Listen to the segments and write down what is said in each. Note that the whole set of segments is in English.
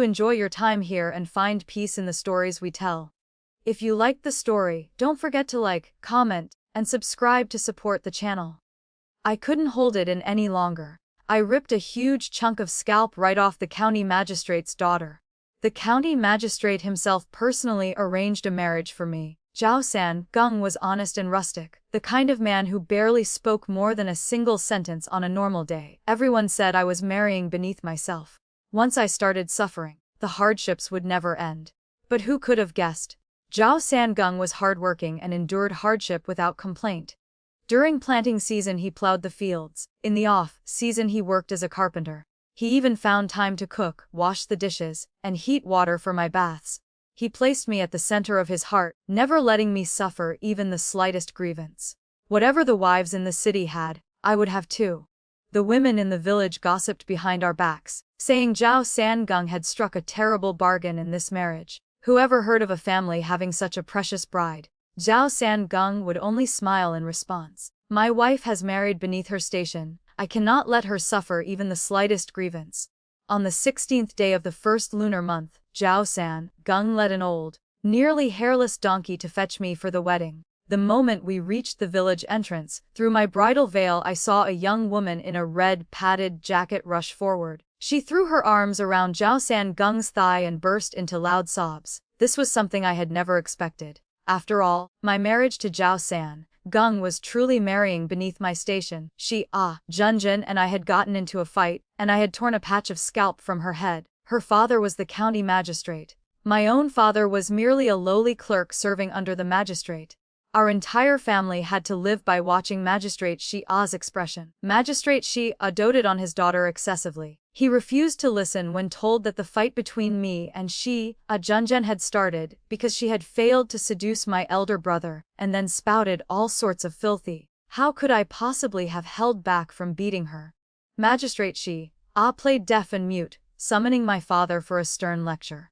to enjoy your time here and find peace in the stories we tell. If you liked the story, don't forget to like, comment, and subscribe to support the channel. I couldn't hold it in any longer. I ripped a huge chunk of scalp right off the county magistrate's daughter. The county magistrate himself personally arranged a marriage for me. Zhao San Gung was honest and rustic, the kind of man who barely spoke more than a single sentence on a normal day. Everyone said I was marrying beneath myself. Once I started suffering, the hardships would never end. But who could have guessed? Zhao San Gung was hardworking and endured hardship without complaint. During planting season he plowed the fields. In the off-season he worked as a carpenter. He even found time to cook, wash the dishes, and heat water for my baths. He placed me at the center of his heart, never letting me suffer even the slightest grievance. Whatever the wives in the city had, I would have too. The women in the village gossiped behind our backs, saying Zhao San Gung had struck a terrible bargain in this marriage. Whoever heard of a family having such a precious bride? Zhao San Gung would only smile in response. My wife has married beneath her station. I cannot let her suffer even the slightest grievance. On the 16th day of the first lunar month, Zhao San Gung led an old, nearly hairless donkey to fetch me for the wedding. The moment we reached the village entrance, through my bridal veil I saw a young woman in a red padded jacket rush forward. She threw her arms around Zhao San Gung's thigh and burst into loud sobs. This was something I had never expected. After all, my marriage to Zhao San Gung was truly marrying beneath my station. Junjun and I had gotten into a fight, and I had torn a patch of scalp from her head. Her father was the county magistrate. My own father was merely a lowly clerk serving under the magistrate. Our entire family had to live by watching Magistrate Xia's expression. Magistrate Xia doted on his daughter excessively. He refused to listen when told that the fight between me and Junjun had started because she had failed to seduce my elder brother, and then spouted all sorts of filthy. How could I possibly have held back from beating her? Magistrate Xia played deaf and mute, summoning my father for a stern lecture.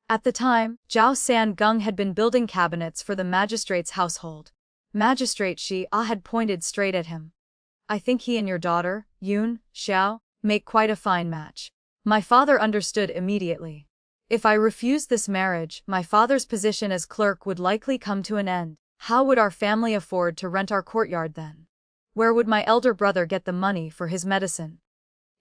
At the time, Zhao San Gung had been building cabinets for the magistrate's household. Magistrate Xia had pointed straight at him. I think he and your daughter, Yun Xiao, make quite a fine match. My father understood immediately. If I refused this marriage, my father's position as clerk would likely come to an end. How would our family afford to rent our courtyard then? Where would my elder brother get the money for his medicine?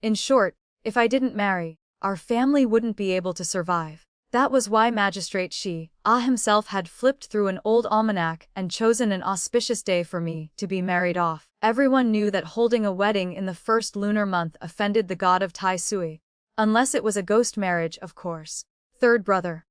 In short, if I didn't marry, our family wouldn't be able to survive. That was why Magistrate Xia himself had flipped through an old almanac and chosen an auspicious day for me to be married off. Everyone knew that holding a wedding in the first lunar month offended the god of Tai Sui. Unless it was a ghost marriage, of course. Third brother,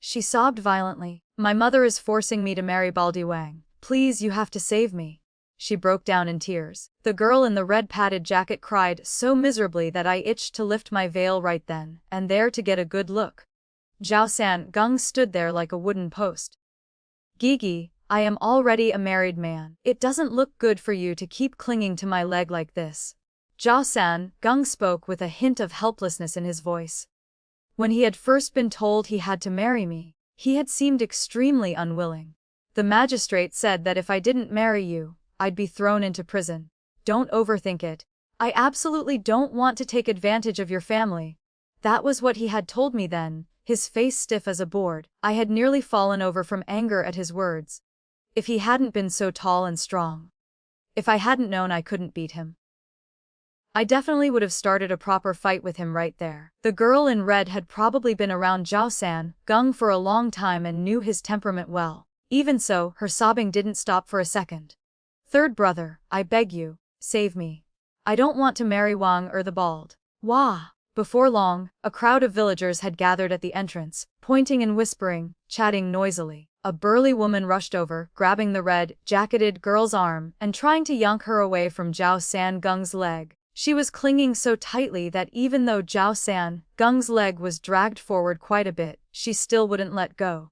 she sobbed violently. My mother is forcing me to marry Baldi Wang. Please, you have to save me. She broke down in tears. The girl in the red padded jacket cried so miserably that I itched to lift my veil right then and there to get a good look. Zhao San Gung stood there like a wooden post. Gigi, I am already a married man. It doesn't look good for you to keep clinging to my leg like this. Zhao San Gung spoke with a hint of helplessness in his voice. When he had first been told he had to marry me, he had seemed extremely unwilling. The magistrate said that if I didn't marry you, I'd be thrown into prison. Don't overthink it. I absolutely don't want to take advantage of your family. That was what he had told me then, his face stiff as a board. I had nearly fallen over from anger at his words. If he hadn't been so tall and strong. If I hadn't known I couldn't beat him. I definitely would have started a proper fight with him right there. The girl in red had probably been around Zhao San Gung for a long time and knew his temperament well. Even so, her sobbing didn't stop for a second. Third brother, I beg you, save me. I don't want to marry Wang or the bald. Wah! Before long, a crowd of villagers had gathered at the entrance, pointing and whispering, chatting noisily. A burly woman rushed over, grabbing the red-jacketed girl's arm and trying to yank her away from Zhao San Gung's leg. She was clinging so tightly that even though Zhao San Gung's leg was dragged forward quite a bit, she still wouldn't let go.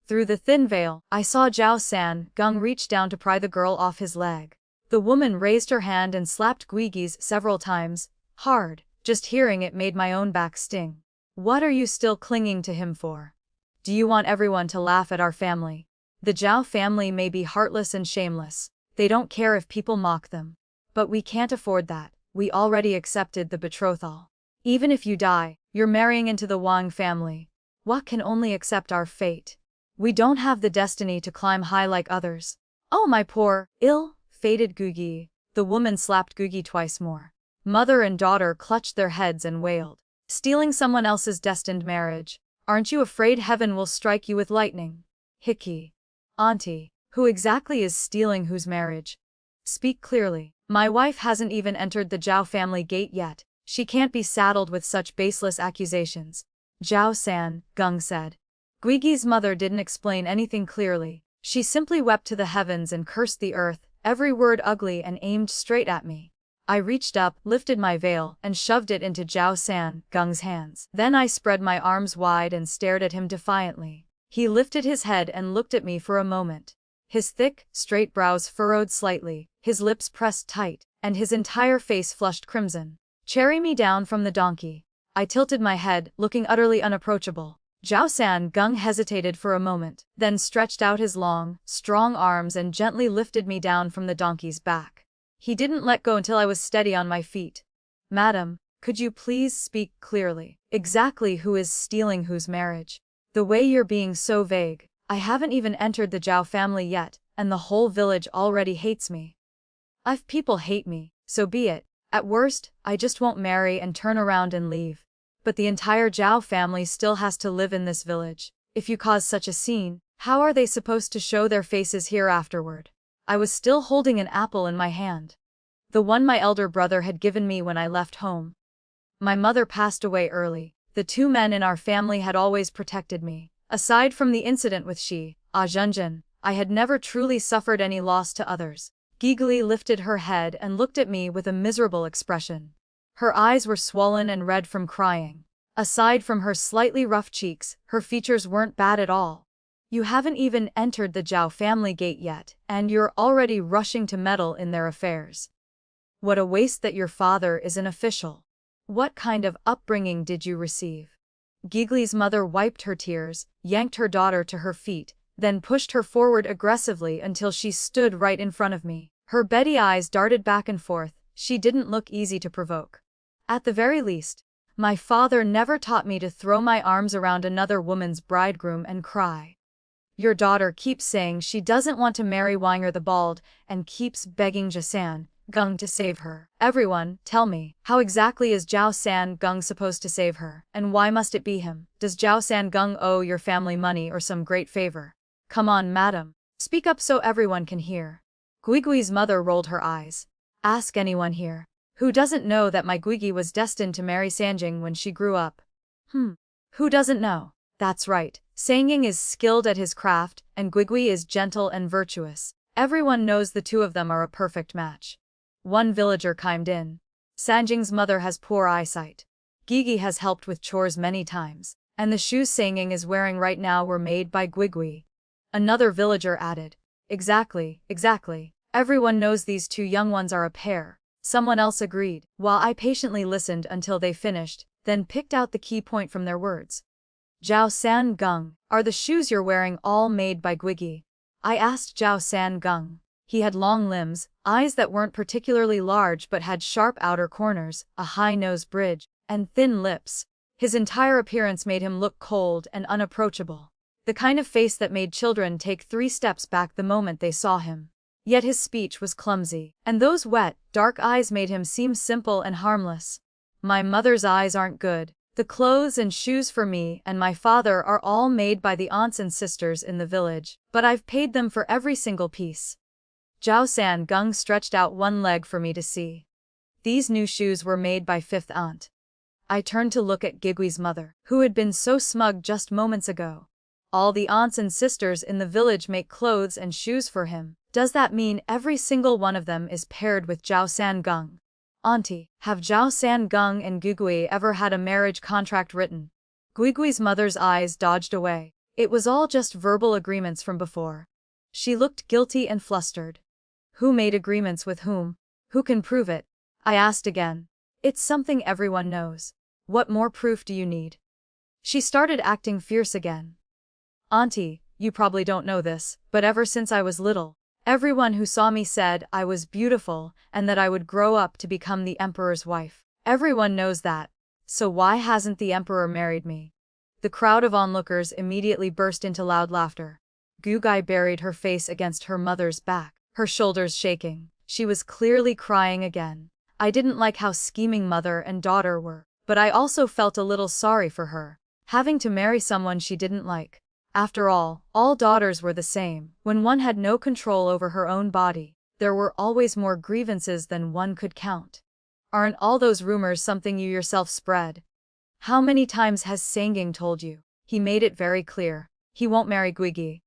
Through the thin veil, I saw Zhao San Gung reach down to pry the girl off his leg. The woman raised her hand and slapped Guigi's several times, hard. Just hearing it made my own back sting. What are you still clinging to him for? Do you want everyone to laugh at our family? The Zhao family may be heartless and shameless. They don't care if people mock them. But we can't afford that. We already accepted the betrothal. Even if you die, you're marrying into the Wang family. What can only accept our fate? We don't have the destiny to climb high like others. Oh my poor, ill-fated Guigi. The woman slapped Guigi twice more. Mother and daughter clutched their heads and wailed. Stealing someone else's destined marriage. Aren't you afraid heaven will strike you with lightning? Hickey. Auntie, who exactly is stealing whose marriage? Speak clearly. My wife hasn't even entered the Zhao family gate yet. She can't be saddled with such baseless accusations. Zhao San, Gung said. Guigi's mother didn't explain anything clearly. She simply wept to the heavens and cursed the earth, every word ugly, and aimed straight at me. I reached up, lifted my veil, and shoved it into Zhao San, Gung's hands. Then I spread my arms wide and stared at him defiantly. He lifted his head and looked at me for a moment. His thick, straight brows furrowed slightly, his lips pressed tight, and his entire face flushed crimson. Carry me down from the donkey. I tilted my head, looking utterly unapproachable. Zhao San Gung hesitated for a moment, then stretched out his long, strong arms and gently lifted me down from the donkey's back. He didn't let go until I was steady on my feet. Madam, could you please speak clearly? Exactly who is stealing whose marriage? The way you're being so vague. I haven't even entered the Zhao family yet, and the whole village already hates me. If people hate me, so be it. At worst, I just won't marry and turn around and leave. But the entire Zhao family still has to live in this village. If you cause such a scene, how are they supposed to show their faces here afterward? I was still holding an apple in my hand. The one my elder brother had given me when I left home. My mother passed away early. The two men in our family had always protected me. Aside from the incident with Zhenjin, I had never truly suffered any loss to others. Gigli lifted her head and looked at me with a miserable expression. Her eyes were swollen and red from crying. Aside from her slightly rough cheeks, her features weren't bad at all. You haven't even entered the Zhao family gate yet, and you're already rushing to meddle in their affairs. What a waste that your father is an official. What kind of upbringing did you receive? Gigli's mother wiped her tears, yanked her daughter to her feet, then pushed her forward aggressively until she stood right in front of me. Her beady eyes darted back and forth. She didn't look easy to provoke. At the very least, my father never taught me to throw my arms around another woman's bridegroom and cry. Your daughter keeps saying she doesn't want to marry Wanger the Bald and keeps begging Jasan Gung to save her. Everyone, tell me, how exactly is Zhao San Gung supposed to save her, and why must it be him? Does Zhao San Gung owe your family money or some great favor? Come on, madam. Speak up so everyone can hear. Guigui's mother rolled her eyes. Ask anyone here. Who doesn't know that my Guigui was destined to marry Sanjing when she grew up? Who doesn't know? That's right. Sanjing is skilled at his craft, and Guigui is gentle and virtuous. Everyone knows the two of them are a perfect match. One villager chimed in. Sanjing's mother has poor eyesight. Gigi has helped with chores many times, and the shoes Sanjing is wearing right now were made by Guigui. Another villager added. Exactly. Everyone knows these two young ones are a pair. Someone else agreed, while I patiently listened until they finished, then picked out the key point from their words. Zhao San Gung, are the shoes you're wearing all made by Guigi? I asked Zhao San Gung. He had long limbs, eyes that weren't particularly large but had sharp outer corners, a high nose bridge, and thin lips. His entire appearance made him look cold and unapproachable. The kind of face that made children take 3 steps back the moment they saw him. Yet his speech was clumsy, and those wet, dark eyes made him seem simple and harmless. My mother's eyes aren't good. The clothes and shoes for me and my father are all made by the aunts and sisters in the village, but I've paid them for every single piece. Zhao San Gung stretched out one leg for me to see. These new shoes were made by 5th aunt. I turned to look at Gigui's mother, who had been so smug just moments ago. All the aunts and sisters in the village make clothes and shoes for him. Does that mean every single one of them is paired with Zhao San Gung? Auntie, have Zhao San Gung and Guigui ever had a marriage contract written? Guigui's mother's eyes dodged away. It was all just verbal agreements from before. She looked guilty and flustered. Who made agreements with whom? Who can prove it? I asked again. It's something everyone knows. What more proof do you need? She started acting fierce again. Auntie, you probably don't know this, but ever since I was little, everyone who saw me said I was beautiful and that I would grow up to become the emperor's wife. Everyone knows that. So why hasn't the emperor married me? The crowd of onlookers immediately burst into loud laughter. Gugai buried her face against her mother's back, her shoulders shaking. She was clearly crying again. I didn't like how scheming mother and daughter were, but I also felt a little sorry for her, having to marry someone she didn't like. After all daughters were the same. When one had no control over her own body, there were always more grievances than one could count. Aren't all those rumors something you yourself spread? How many times has Sanging told you? He made it very clear. He won't marry Guigi.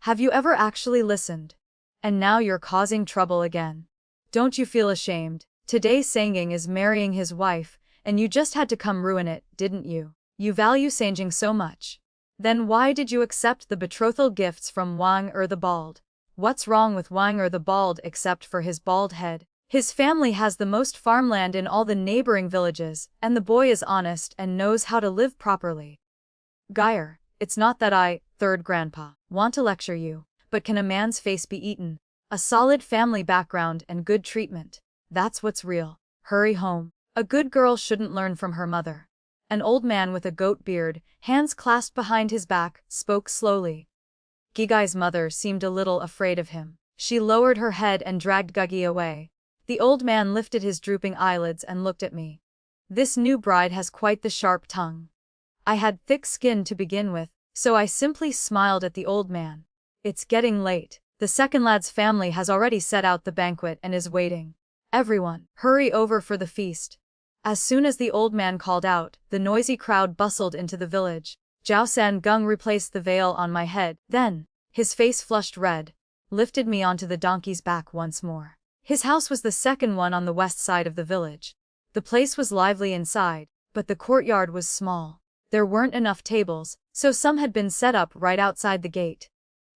Have you ever actually listened? And now you're causing trouble again. Don't you feel ashamed? Today Sanging is marrying his wife, and you just had to come ruin it, didn't you? You value Sanging so much. Then why did you accept the betrothal gifts from Wang the Bald? What's wrong with Wang the Bald except for his bald head? His family has the most farmland in all the neighboring villages, and the boy is honest and knows how to live properly. Geyer, it's not that I, third grandpa, want to lecture you, but can a man's face be eaten? A solid family background and good treatment. That's what's real. Hurry home. A good girl shouldn't learn from her mother. An old man with a goat beard, hands clasped behind his back, spoke slowly. Gigai's mother seemed a little afraid of him. She lowered her head and dragged Gugi away. The old man lifted his drooping eyelids and looked at me. This new bride has quite the sharp tongue. I had thick skin to begin with, so I simply smiled at the old man. It's getting late. The second lad's family has already set out the banquet and is waiting. Everyone, hurry over for the feast. As soon as the old man called out, the noisy crowd bustled into the village. Zhao San Gung replaced the veil on my head, then, his face flushed red, lifted me onto the donkey's back once more. His house was the second one on the west side of the village. The place was lively inside, but the courtyard was small. There weren't enough tables, so some had been set up right outside the gate.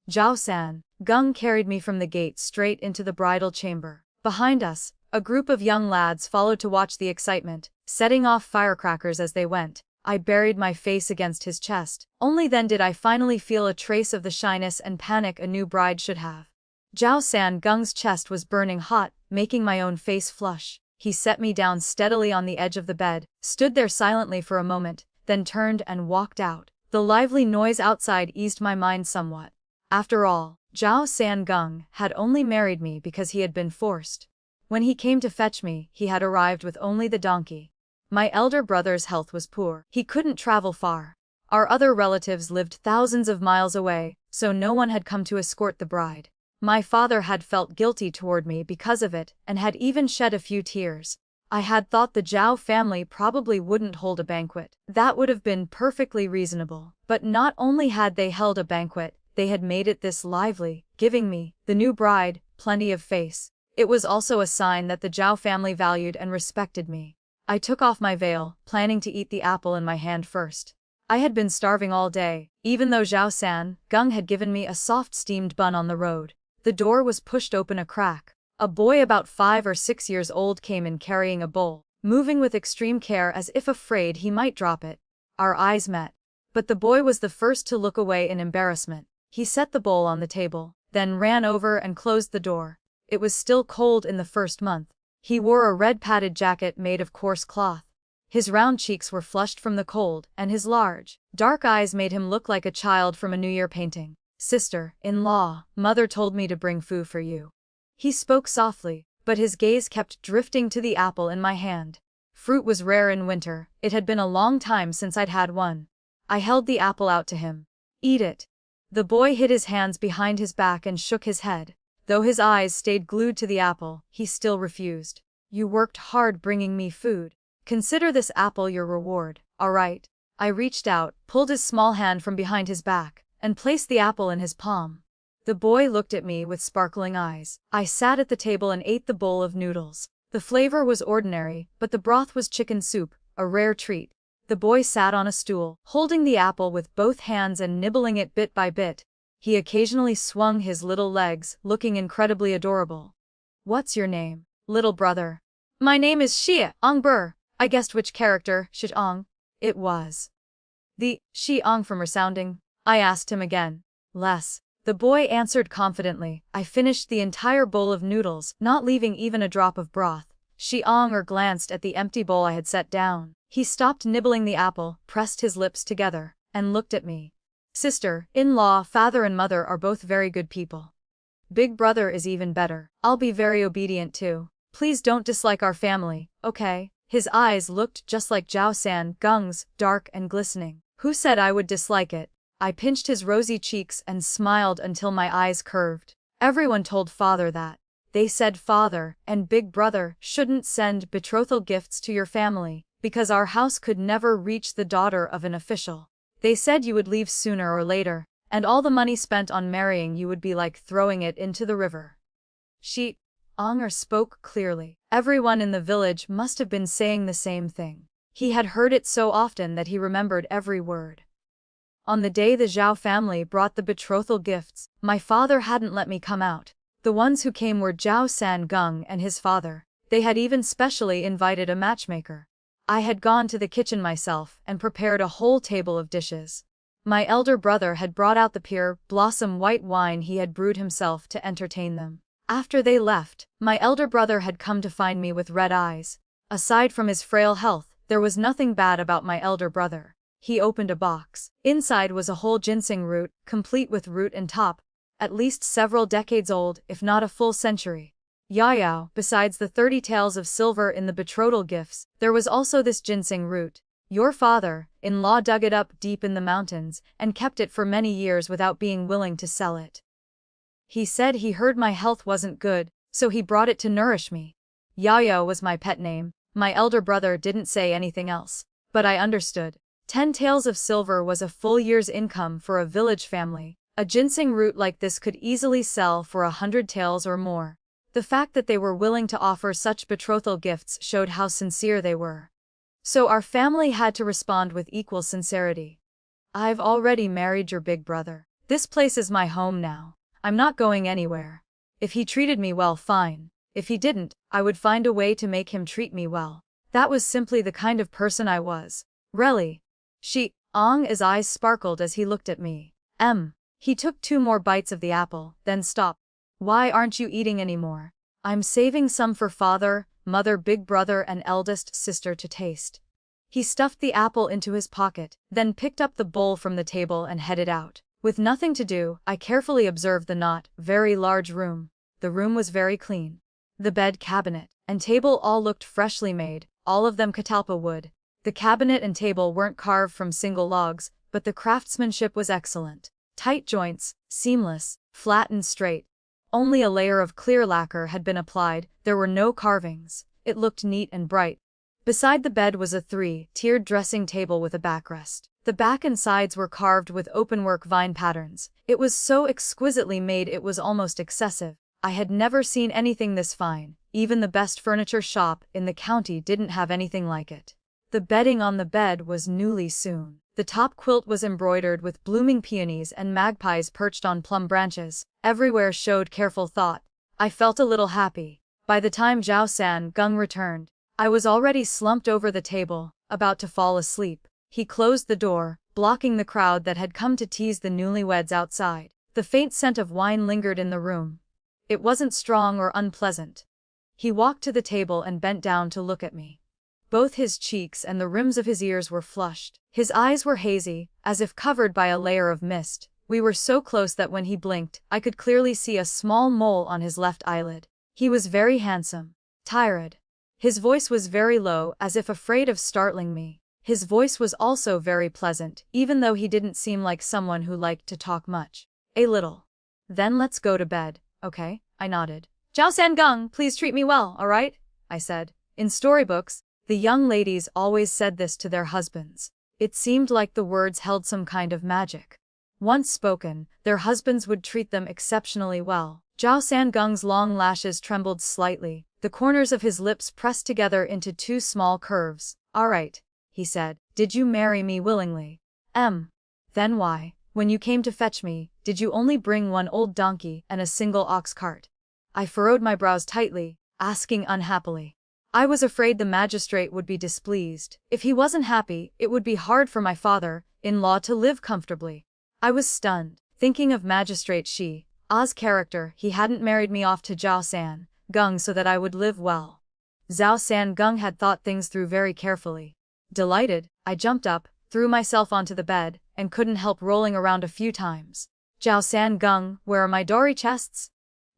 Zhao San Gung carried me from the gate straight into the bridal chamber. Behind us, a group of young lads followed to watch the excitement, setting off firecrackers as they went. I buried my face against his chest. Only then did I finally feel a trace of the shyness and panic a new bride should have. Zhao San Gung's chest was burning hot, making my own face flush. He set me down steadily on the edge of the bed, stood there silently for a moment, then turned and walked out. The lively noise outside eased my mind somewhat. After all, Zhao San Gung had only married me because he had been forced. When he came to fetch me, he had arrived with only the donkey. My elder brother's health was poor. He couldn't travel far. Our other relatives lived thousands of miles away, so no one had come to escort the bride. My father had felt guilty toward me because of it, and had even shed a few tears. I had thought the Zhao family probably wouldn't hold a banquet. That would have been perfectly reasonable. But not only had they held a banquet, they had made it this lively, giving me, the new bride, plenty of face. It was also a sign that the Zhao family valued and respected me. I took off my veil, planning to eat the apple in my hand first. I had been starving all day, even though Zhao San Gung had given me a soft steamed bun on the road. The door was pushed open a crack. A boy about 5 or 6 years old came in carrying a bowl, moving with extreme care as if afraid he might drop it. Our eyes met. But the boy was the first to look away in embarrassment. He set the bowl on the table, then ran over and closed the door. It was still cold in the first month. He wore a red padded jacket made of coarse cloth. His round cheeks were flushed from the cold, and his large, dark eyes made him look like a child from a New Year painting. Sister-in-law, mother told me to bring food for you. He spoke softly, but his gaze kept drifting to the apple in my hand. Fruit was rare in winter. It had been a long time since I'd had one. I held the apple out to him. Eat it. The boy hid his hands behind his back and shook his head. Though his eyes stayed glued to the apple, he still refused. You worked hard bringing me food. Consider this apple your reward, all right? I reached out, pulled his small hand from behind his back, and placed the apple in his palm. The boy looked at me with sparkling eyes. I sat at the table and ate the bowl of noodles. The flavor was ordinary, but the broth was chicken soup, a rare treat. The boy sat on a stool, holding the apple with both hands and nibbling it bit by bit. He occasionally swung his little legs, looking incredibly adorable. What's your name, little brother? My name is Xie Ong. I guessed which character, Shitong, it was. The Xiong from resounding? I asked him again. Less. The boy answered confidently. I finished the entire bowl of noodles, not leaving even a drop of broth. Xiong glanced at the empty bowl I had set down. He stopped nibbling the apple, pressed his lips together, and looked at me. Sister-in-law, father and mother are both very good people. Big brother is even better. I'll be very obedient too. Please don't dislike our family, okay? His eyes looked just like Zhao San Gung's, dark and glistening. Who said I would dislike it? I pinched his rosy cheeks and smiled until my eyes curved. Everyone told father that. They said father and big brother shouldn't send betrothal gifts to your family, because our house could never reach the daughter of an official. They said you would leave sooner or later, and all the money spent on marrying you would be like throwing it into the river. Anger spoke clearly. Everyone in the village must have been saying the same thing. He had heard it so often that he remembered every word. On the day the Zhao family brought the betrothal gifts, my father hadn't let me come out. The ones who came were Zhao San Gung and his father. They had even specially invited a matchmaker. I had gone to the kitchen myself and prepared a whole table of dishes. My elder brother had brought out the pure, blossom white wine he had brewed himself to entertain them. After they left, my elder brother had come to find me with red eyes. Aside from his frail health, there was nothing bad about my elder brother. He opened a box. Inside was a whole ginseng root, complete with root and top, at least several decades old, if not a full century. Yao, besides the 30 taels of silver in the betrothal gifts, there was also this ginseng root. Your father-in-law dug it up deep in the mountains and kept it for many years without being willing to sell it. He said he heard my health wasn't good, so he brought it to nourish me. Yao was my pet name. My elder brother didn't say anything else, but I understood. 10 taels of silver was a full year's income for a village family. A ginseng root like this could easily sell for 100 taels or more. The fact that they were willing to offer such betrothal gifts showed how sincere they were. So our family had to respond with equal sincerity. I've already married your big brother. This place is my home now. I'm not going anywhere. If he treated me well, fine. If he didn't, I would find a way to make him treat me well. That was simply the kind of person I was. Really? His eyes sparkled as he looked at me. He took 2 more bites of the apple, then stopped. Why aren't you eating anymore? I'm saving some for father, mother, big brother and eldest sister to taste. He stuffed the apple into his pocket, then picked up the bowl from the table and headed out. With nothing to do, I carefully observed the not very large room. The room was very clean. The bed, cabinet, and table all looked freshly made, all of them catalpa wood. The cabinet and table weren't carved from single logs, but the craftsmanship was excellent. Tight joints, seamless, flat and straight. Only a layer of clear lacquer had been applied, there were no carvings. It looked neat and bright. Beside the bed was a 3-tiered dressing table with a backrest. The back and sides were carved with openwork vine patterns. It was so exquisitely made it was almost excessive. I had never seen anything this fine. Even the best furniture shop in the county didn't have anything like it. The bedding on the bed was newly sewn. The top quilt was embroidered with blooming peonies and magpies perched on plum branches. Everywhere showed careful thought. I felt a little happy. By the time Zhao San Gung returned, I was already slumped over the table, about to fall asleep. He closed the door, blocking the crowd that had come to tease the newlyweds outside. The faint scent of wine lingered in the room. It wasn't strong or unpleasant. He walked to the table and bent down to look at me. Both his cheeks and the rims of his ears were flushed. His eyes were hazy, as if covered by a layer of mist. We were so close that when he blinked, I could clearly see a small mole on his left eyelid. He was very handsome. Tired. His voice was very low, as if afraid of startling me. His voice was also very pleasant, even though he didn't seem like someone who liked to talk much. A little. Then let's go to bed, okay? I nodded. Zhao San Gung, please treat me well, alright? I said. In storybooks, the young ladies always said this to their husbands. It seemed like the words held some kind of magic. Once spoken, their husbands would treat them exceptionally well. Zhao San Gung's long lashes trembled slightly. The corners of his lips pressed together into 2 small curves. Alright, he said. Did you marry me willingly? Then why, when you came to fetch me, did you only bring 1 old donkey and a single ox cart? I furrowed my brows tightly, asking unhappily. I was afraid the magistrate would be displeased. If he wasn't happy, it would be hard for my father-in-law to live comfortably. I was stunned, thinking of Magistrate A's character. He hadn't married me off to Zhao San Gung so that I would live well. Zhao San Gung had thought things through very carefully. Delighted, I jumped up, threw myself onto the bed, and couldn't help rolling around a few times. Zhao San Gung, where are my dowry chests?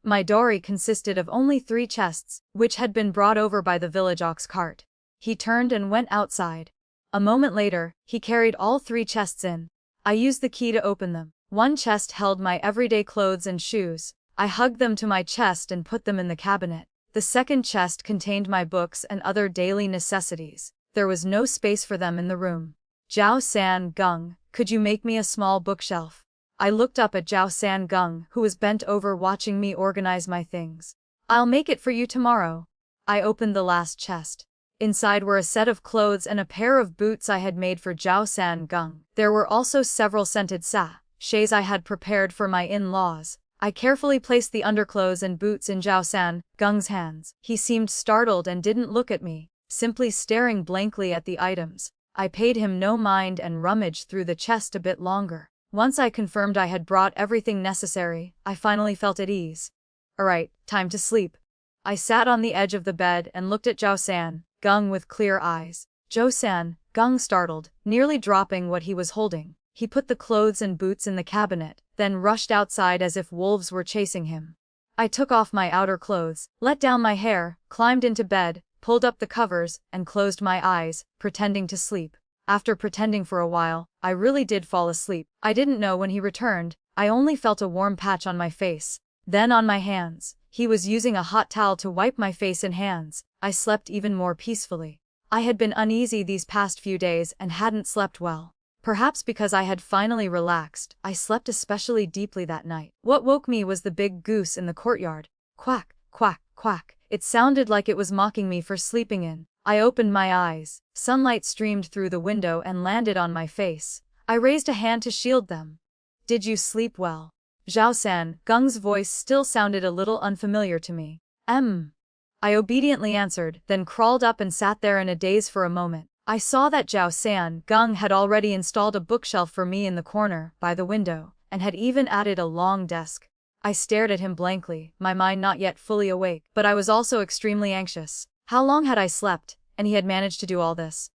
My dowry consisted of only 3 chests, which had been brought over by the village ox cart. He turned and went outside. A moment later, he carried all 3 chests in. I used the key to open them. One chest held my everyday clothes and shoes. I hugged them to my chest and put them in the cabinet. The second chest contained my books and other daily necessities. There was no space for them in the room. Zhao San Gung, could you make me a small bookshelf? I looked up at Zhao San Gung, who was bent over watching me organize my things. I'll make it for you tomorrow. I opened the last chest. Inside were a set of clothes and a pair of boots I had made for Zhao San Gung. There were also several scented sachets I had prepared for my in-laws. I carefully placed the underclothes and boots in Zhao San Gung's hands. He seemed startled and didn't look at me, simply staring blankly at the items. I paid him no mind and rummaged through the chest a bit longer. Once I confirmed I had brought everything necessary, I finally felt at ease. Alright, time to sleep. I sat on the edge of the bed and looked at Zhao San Gung with clear eyes. Zhao San Gung startled, nearly dropping what he was holding. He put the clothes and boots in the cabinet, then rushed outside as if wolves were chasing him. I took off my outer clothes, let down my hair, climbed into bed, pulled up the covers, and closed my eyes, pretending to sleep. After pretending for a while, I really did fall asleep. I didn't know when he returned, I only felt a warm patch on my face. Then on my hands. He was using a hot towel to wipe my face and hands. I slept even more peacefully. I had been uneasy these past few days and hadn't slept well. Perhaps because I had finally relaxed, I slept especially deeply that night. What woke me was the big goose in the courtyard. Quack, quack, quack. It sounded like it was mocking me for sleeping in. I opened my eyes. Sunlight streamed through the window and landed on my face. I raised a hand to shield them. Did you sleep well? Zhao San Gung's voice still sounded a little unfamiliar to me. I obediently answered, then crawled up and sat there in a daze for a moment. I saw that Zhao San Gung had already installed a bookshelf for me in the corner, by the window, and had even added a long desk. I stared at him blankly, my mind not yet fully awake, but I was also extremely anxious. How long had I slept, and he had managed to do all this?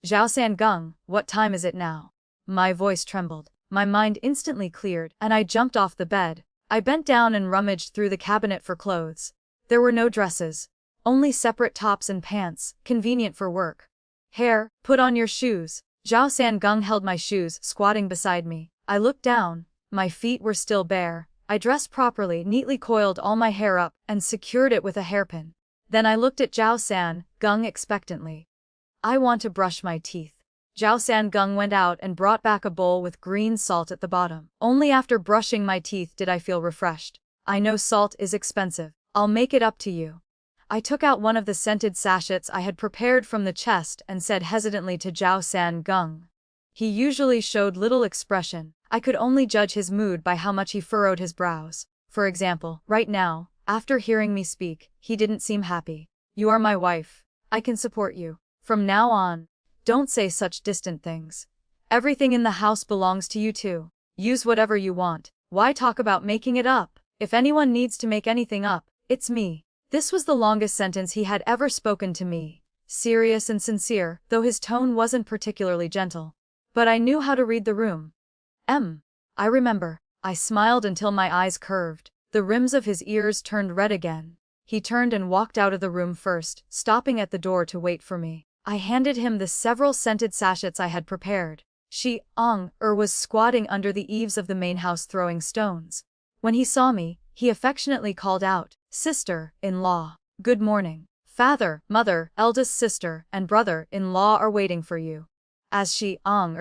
Zhao San Gung, what time is it now? My voice trembled. My mind instantly cleared, and I jumped off the bed. I bent down and rummaged through the cabinet for clothes. There were no dresses. Only separate tops and pants, convenient for work. Hair, put on your shoes. Zhao San Gung held my shoes, squatting beside me. I looked down. My feet were still bare. I dressed properly, neatly coiled all my hair up, and secured it with a hairpin. Then I looked at Zhao San Gung expectantly. I want to brush my teeth. Zhao San Gung went out and brought back a bowl with green salt at the bottom. Only after brushing my teeth did I feel refreshed. I know salt is expensive. I'll make it up to you. I took out one of the scented sachets I had prepared from the chest and said hesitantly to Zhao San Gung. He usually showed little expression. I could only judge his mood by how much he furrowed his brows. For example, right now, after hearing me speak, he didn't seem happy. You are my wife. I can support you. From now on, don't say such distant things. Everything in the house belongs to you too. Use whatever you want. Why talk about making it up? If anyone needs to make anything up, it's me. This was the longest sentence he had ever spoken to me. Serious and sincere, though his tone wasn't particularly gentle. But I knew how to read the room. I remember. I smiled until my eyes curved. The rims of his ears turned red again. He turned and walked out of the room first, stopping at the door to wait for me. I handed him the several scented sachets I had prepared. Was squatting under the eaves of the main house throwing stones. When he saw me, he affectionately called out, "Sister-in-law, good morning. Father, mother, eldest sister, and brother-in-law are waiting for you." As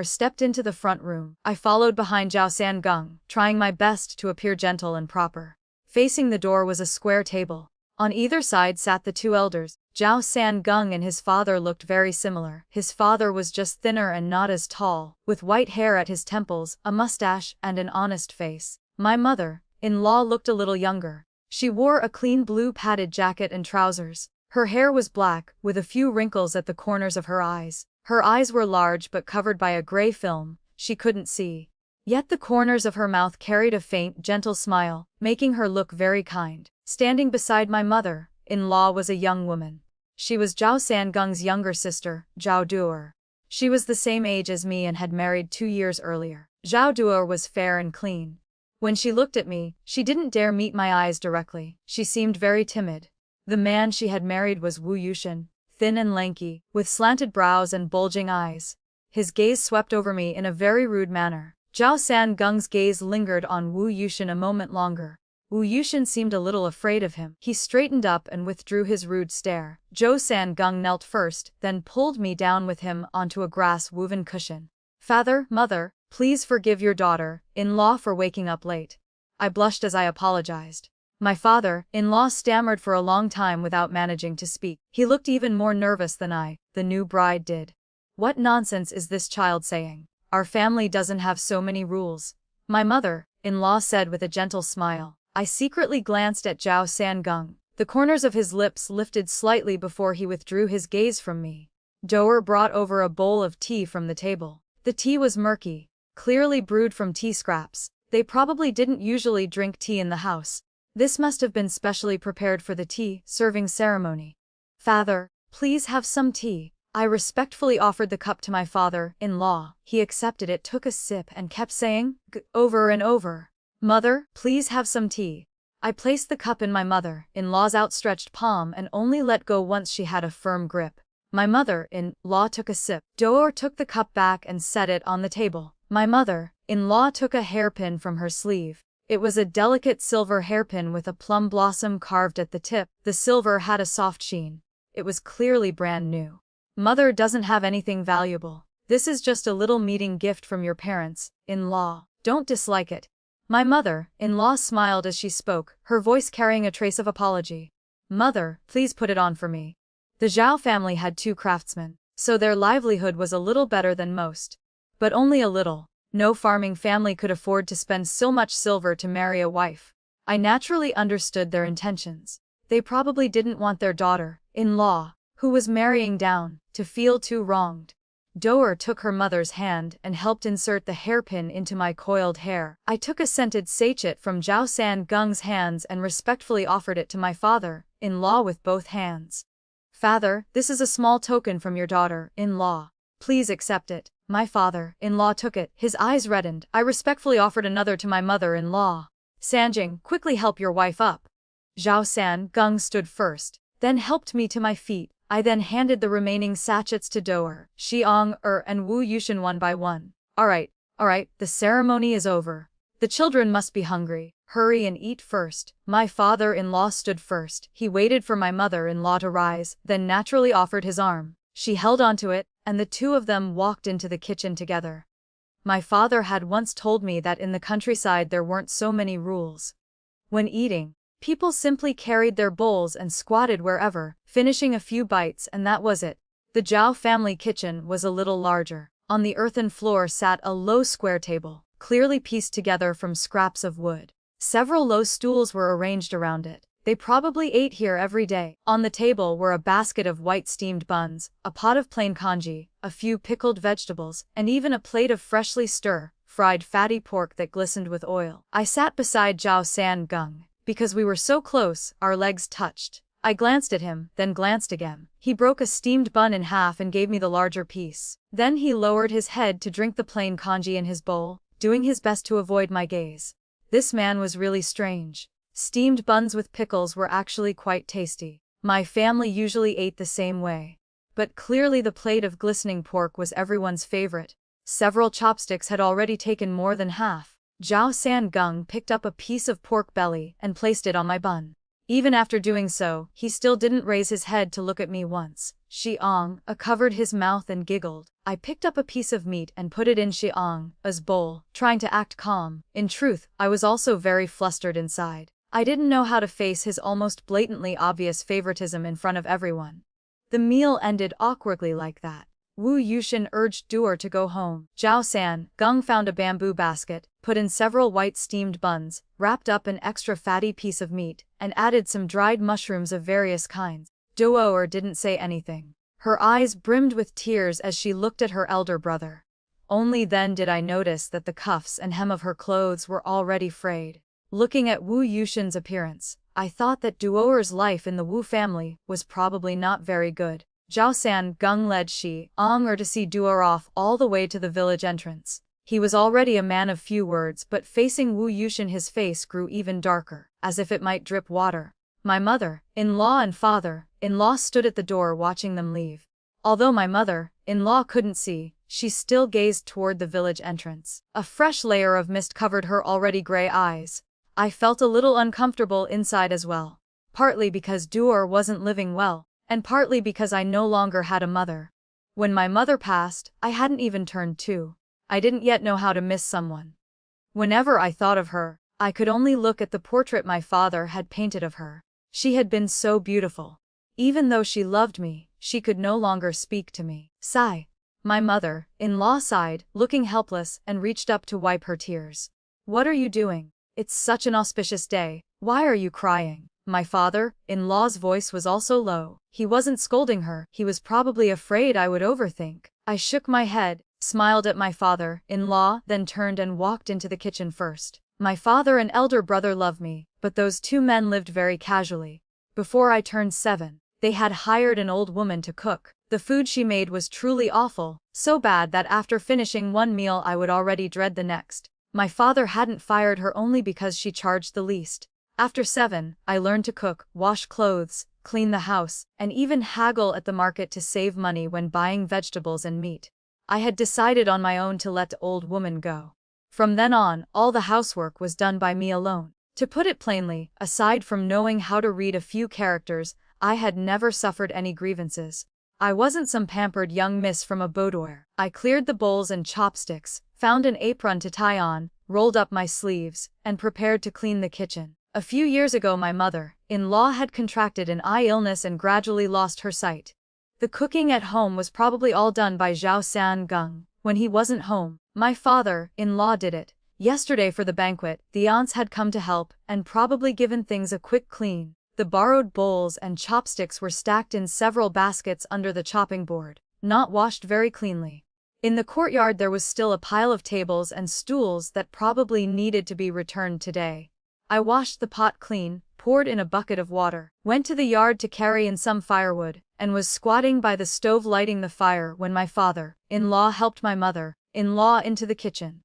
stepped into the front room, I followed behind Zhao San Gung, trying my best to appear gentle and proper. Facing the door was a square table. On either side sat the 2 elders. Zhao San Gung and his father looked very similar. His father was just thinner and not as tall, with white hair at his temples, a mustache, and an honest face. My mother-in-law looked a little younger. She wore a clean blue padded jacket and trousers. Her hair was black, with a few wrinkles at the corners of her eyes. Her eyes were large but covered by a gray film, she couldn't see. Yet the corners of her mouth carried a faint, gentle smile, making her look very kind. Standing beside my mother-in-law was a young woman. She was Zhao San Gung's younger sister, Zhao Duer. She was the same age as me and had married 2 years earlier. Zhao Duo was fair and clean. When she looked at me, she didn't dare meet my eyes directly. She seemed very timid. The man she had married was Wu Yushin, thin and lanky, with slanted brows and bulging eyes. His gaze swept over me in a very rude manner. Zhao Sangung's gaze lingered on Wu Yushin a moment longer. Wu Yushin seemed a little afraid of him. He straightened up and withdrew his rude stare. Zhao Sangung knelt first, then pulled me down with him onto a grass-woven cushion. "Father, mother, please forgive your daughter-in-law for waking up late." I blushed as I apologized. My father-in-law stammered for a long time without managing to speak. He looked even more nervous than I, the new bride, did. "What nonsense is this child saying? Our family doesn't have so many rules," my mother-in-law said with a gentle smile. I secretly glanced at Zhao Sangung. The corners of his lips lifted slightly before he withdrew his gaze from me. Doer brought over a bowl of tea from the table. The tea was murky, clearly brewed from tea scraps. They probably didn't usually drink tea in the house. This must have been specially prepared for the tea-serving ceremony. "Father, please have some tea." I respectfully offered the cup to my father-in-law. He accepted it, took a sip, and kept saying, over and over, "Mother, please have some tea." I placed the cup in my mother-in-law's outstretched palm and only let go once she had a firm grip. My mother-in-law took a sip. Doer took the cup back and set it on the table. My mother-in-law took a hairpin from her sleeve. It was a delicate silver hairpin with a plum blossom carved at the tip. The silver had a soft sheen. It was clearly brand new. "Mother doesn't have anything valuable. This is just a little meeting gift from your parents-in-law. Don't dislike it." My mother-in-law smiled as she spoke, her voice carrying a trace of apology. "Mother, please put it on for me." The Zhao family had 2 craftsmen, so their livelihood was a little better than most. But only a little. No farming family could afford to spend so much silver to marry a wife. I naturally understood their intentions. They probably didn't want their daughter-in-law, who was marrying down, to feel too wronged. Doer took her mother's hand and helped insert the hairpin into my coiled hair. I took a scented sachet from Zhao Sangung's hands and respectfully offered it to my father-in-law with both hands. "Father, this is a small token from your daughter-in-law. Please accept it." My father-in-law took it. His eyes reddened. I respectfully offered another to my mother-in-law. "Sanjing, quickly help your wife up." Zhao Sangung stood first, then helped me to my feet. I then handed the remaining sachets to Doer, Xiang and Wu Yushin one by one. All right, the ceremony is over. The children must be hungry. Hurry and eat first." My father-in-law stood first. He waited for my mother-in-law to rise, then naturally offered his arm. She held onto it, and the 2 of them walked into the kitchen together. My father had once told me that in the countryside there weren't so many rules. When eating, people simply carried their bowls and squatted wherever, finishing a few bites, and that was it. The Zhao family kitchen was a little larger. On the earthen floor sat a low square table, clearly pieced together from scraps of wood. Several low stools were arranged around it. They probably ate here every day. On the table were a basket of white steamed buns, a pot of plain congee, a few pickled vegetables, and even a plate of freshly stir-fried fatty pork that glistened with oil. I sat beside Zhao Sangung. Because we were so close, our legs touched. I glanced at him, then glanced again. He broke a steamed bun in half and gave me the larger piece. Then he lowered his head to drink the plain congee in his bowl, doing his best to avoid my gaze. This man was really strange. Steamed buns with pickles were actually quite tasty. My family usually ate the same way. But clearly the plate of glistening pork was everyone's favorite. Several chopsticks had already taken more than half. Zhao Sangung picked up a piece of pork belly and placed it on my bun. Even after doing so, he still didn't raise his head to look at me once. Xiang covered his mouth and giggled. I picked up a piece of meat and put it in Xiang's bowl, trying to act calm. In truth, I was also very flustered inside. I didn't know how to face his almost blatantly obvious favoritism in front of everyone. The meal ended awkwardly like that. Wu Yushin urged Duer to go home. Zhao Sangung found a bamboo basket, put in several white steamed buns, wrapped up an extra fatty piece of meat, and added some dried mushrooms of various kinds. Duer didn't say anything. Her eyes brimmed with tears as she looked at her elder brother. Only then did I notice that the cuffs and hem of her clothes were already frayed. Looking at Wu Yushin's appearance, I thought that Duer's life in the Wu family was probably not very good. Zhao San Gung led Shi Ong to see Duer off all the way to the village entrance. He was already a man of few words, but facing Wu Yushin his face grew even darker, as if it might drip water. My mother-in-law and father-in-law stood at the door watching them leave. Although my mother-in-law couldn't see, she still gazed toward the village entrance. A fresh layer of mist covered her already gray eyes. I felt a little uncomfortable inside as well. Partly because Duer wasn't living well, and partly because I no longer had a mother. When my mother passed, I hadn't even turned 2. I didn't yet know how to miss someone. Whenever I thought of her, I could only look at the portrait my father had painted of her. She had been so beautiful. Even though she loved me, she could no longer speak to me. Sigh. My mother-in-law sighed, looking helpless, and reached up to wipe her tears. What are you doing? It's such an auspicious day. Why are you crying? My father-in-law's voice was also low. He wasn't scolding her, he was probably afraid I would overthink. I shook my head, smiled at my father-in-law, then turned and walked into the kitchen first. My father and elder brother loved me, but those 2 men lived very casually. Before I turned 7, they had hired an old woman to cook. The food she made was truly awful, so bad that after finishing one meal I would already dread the next. My father hadn't fired her only because she charged the least. After 7, I learned to cook, wash clothes, clean the house, and even haggle at the market to save money when buying vegetables and meat. I had decided on my own to let the old woman go. From then on, all the housework was done by me alone. To put it plainly, aside from knowing how to read a few characters, I had never suffered any grievances. I wasn't some pampered young miss from a boudoir. I cleared the bowls and chopsticks, found an apron to tie on, rolled up my sleeves, and prepared to clean the kitchen. A few years ago my mother-in-law had contracted an eye illness and gradually lost her sight. The cooking at home was probably all done by Zhao San Gung. When he wasn't home, my father-in-law did it. Yesterday for the banquet, the aunts had come to help, and probably given things a quick clean. The borrowed bowls and chopsticks were stacked in several baskets under the chopping board, not washed very cleanly. In the courtyard there was still a pile of tables and stools that probably needed to be returned today. I washed the pot clean, poured in a bucket of water, went to the yard to carry in some firewood, and was squatting by the stove lighting the fire when my father-in-law helped my mother-in-law into the kitchen.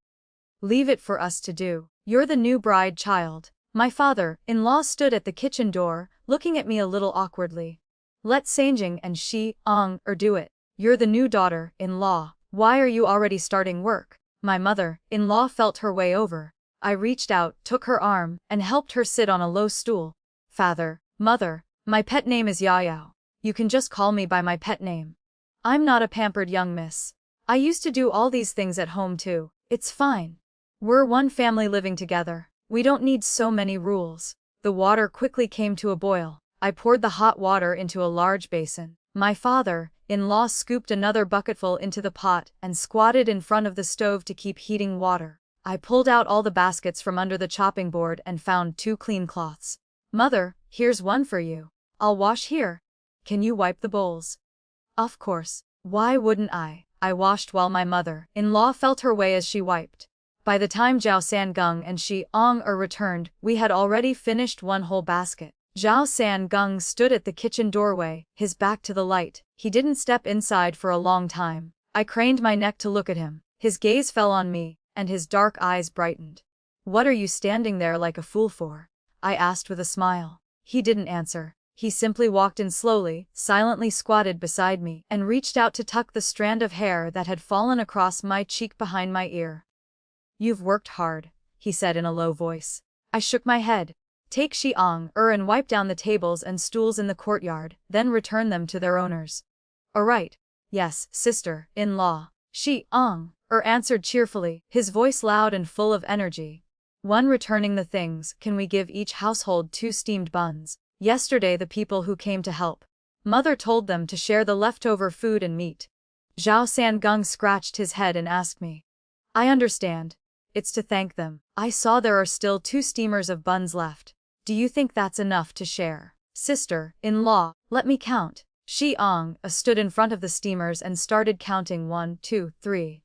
Leave it for us to do. You're the new bride, child. My father-in-law stood at the kitchen door, looking at me a little awkwardly. Let Sanjing and Shi Ong do it. You're the new daughter-in-law. Why are you already starting work? My mother-in-law felt her way over. I reached out, took her arm, and helped her sit on a low stool. Father, mother, my pet name is Yao. You can just call me by my pet name. I'm not a pampered young miss. I used to do all these things at home too. It's fine. We're one family living together. We don't need so many rules. The water quickly came to a boil. I poured the hot water into a large basin. My father-in-law scooped another bucketful into the pot and squatted in front of the stove to keep heating water. I pulled out all the baskets from under the chopping board and found 2 clean cloths. Mother, here's one for you. I'll wash here. Can you wipe the bowls? Of course. Why wouldn't I? I washed while my mother-in-law felt her way as she wiped. By the time Zhao Sangung and Shi Ong returned, we had already finished one whole basket. Zhao Sangung stood at the kitchen doorway, his back to the light. He didn't step inside for a long time. I craned my neck to look at him. His gaze fell on me, and his dark eyes brightened. What are you standing there like a fool for? I asked with a smile. He didn't answer. He simply walked in slowly, silently squatted beside me, and reached out to tuck the strand of hair that had fallen across my cheek behind my ear. You've worked hard, he said in a low voice. I shook my head. Take Shi Ong and wipe down the tables and stools in the courtyard, then return them to their owners. Alright. Yes, sister-in-law. Shi Ong answered cheerfully, his voice loud and full of energy. One, returning the things, can we give each household 2 steamed buns? Yesterday the people who came to help. Mother told them to share the leftover food and meat. Zhao Sangung scratched his head and asked me. I understand. It's to thank them. I saw there are still 2 steamers of buns left. Do you think that's enough to share? Sister-in-law, let me count. Shi Ong stood in front of the steamers and started counting 1, 2, 3.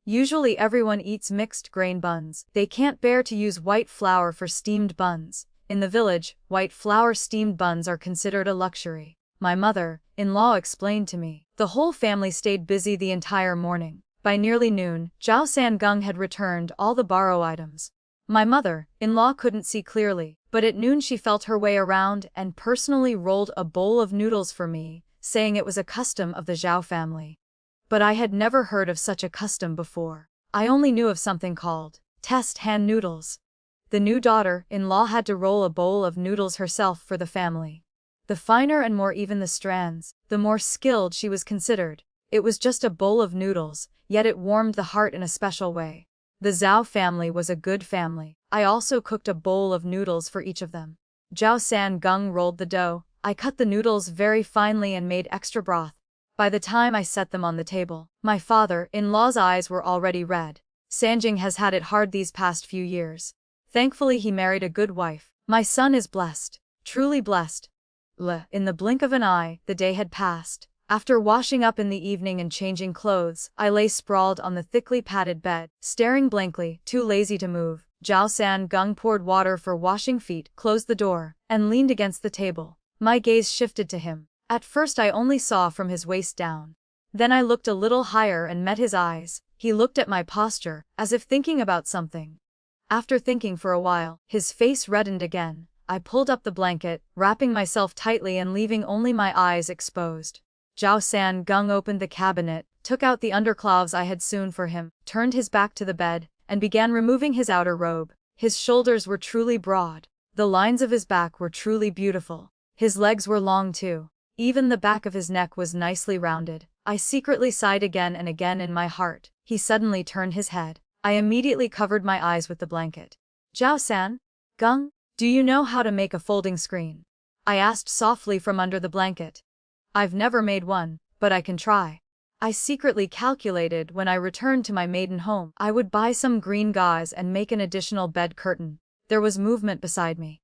Usually everyone eats mixed grain buns. They can't bear to use white flour for steamed buns. In the village, white flour steamed buns are considered a luxury. my mother-in-law explained to me. The whole family stayed busy the entire morning. By nearly noon, Zhao Sangung had returned all the borrow items. My mother-in-law couldn't see clearly, but at noon she felt her way around and personally rolled a bowl of noodles for me, saying it was a custom of the Zhao family. But I had never heard of such a custom before. I only knew of something called test hand noodles. The new daughter-in-law had to roll a bowl of noodles herself for the family. The finer and more even the strands, the more skilled she was considered. It was just a bowl of noodles, yet it warmed the heart in a special way. The Zhao family was a good family. I also cooked a bowl of noodles for each of them. Zhao Sangung rolled the dough. I cut the noodles very finely and made extra broth. By the time I set them on the table, my father-in-law's eyes were already red. Sanjing has had it hard these past few years. Thankfully he married a good wife. My son is blessed. Truly blessed. In the blink of an eye, the day had passed. After washing up in the evening and changing clothes, I lay sprawled on the thickly padded bed, staring blankly, too lazy to move. Zhao Sangung poured water for washing feet, closed the door, and leaned against the table. My gaze shifted to him. At first I only saw from his waist down. Then I looked a little higher and met his eyes. He looked at my posture, as if thinking about something. After thinking for a while, his face reddened again. I pulled up the blanket, wrapping myself tightly and leaving only my eyes exposed. Zhao Sangung opened the cabinet, took out the underclothes I had sewn for him, turned his back to the bed, and began removing his outer robe. His shoulders were truly broad. The lines of his back were truly beautiful. His legs were long too. Even the back of his neck was nicely rounded. I secretly sighed again and again in my heart. He suddenly turned his head. I immediately covered my eyes with the blanket. Zhao Sangung, do you know how to make a folding screen? I asked softly from under the blanket. I've never made one, but I can try. I secretly calculated when I returned to my maiden home, I would buy some green gauze and make an additional bed curtain. There was movement beside me.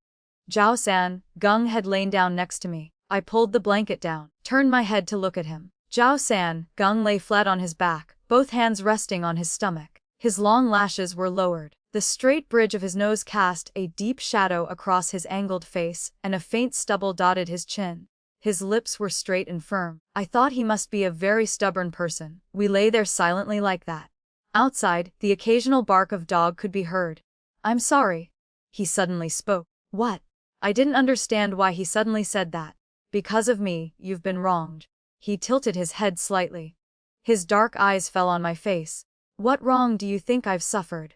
Zhao Sangung had lain down next to me. I pulled the blanket down, turned my head to look at him. Zhao Sangung lay flat on his back, both hands resting on his stomach. His long lashes were lowered. The straight bridge of his nose cast a deep shadow across his angled face, and a faint stubble dotted his chin. His lips were straight and firm. I thought he must be a very stubborn person. We lay there silently like that. Outside, the occasional bark of dog could be heard. I'm sorry. He suddenly spoke. What? I didn't understand why he suddenly said that. Because of me, you've been wronged. He tilted his head slightly. His dark eyes fell on my face. What wrong do you think I've suffered?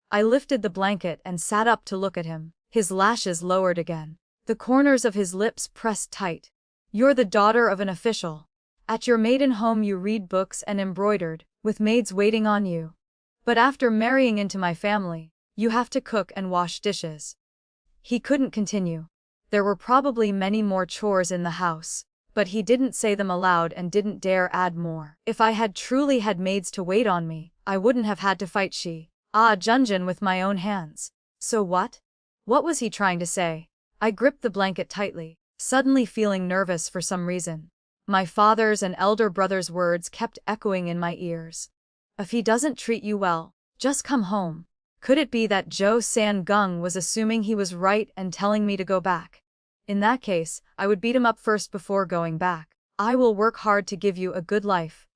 I lifted the blanket and sat up to look at him. His lashes lowered again. The corners of his lips pressed tight. You're the daughter of an official. At your maiden home you read books and embroidered, with maids waiting on you. But after marrying into my family, you have to cook and wash dishes. He couldn't continue. There were probably many more chores in the house, but he didn't say them aloud and didn't dare add more. If I had truly had maids to wait on me, I wouldn't have had to fight Junjin with my own hands. So what? What was he trying to say? I gripped the blanket tightly, suddenly feeling nervous for some reason. My father's and elder brother's words kept echoing in my ears. If he doesn't treat you well, just come home. Could it be that Zhao Sangung was assuming he was right and telling me to go back? In that case, I would beat him up first before going back. I will work hard to give you a good life.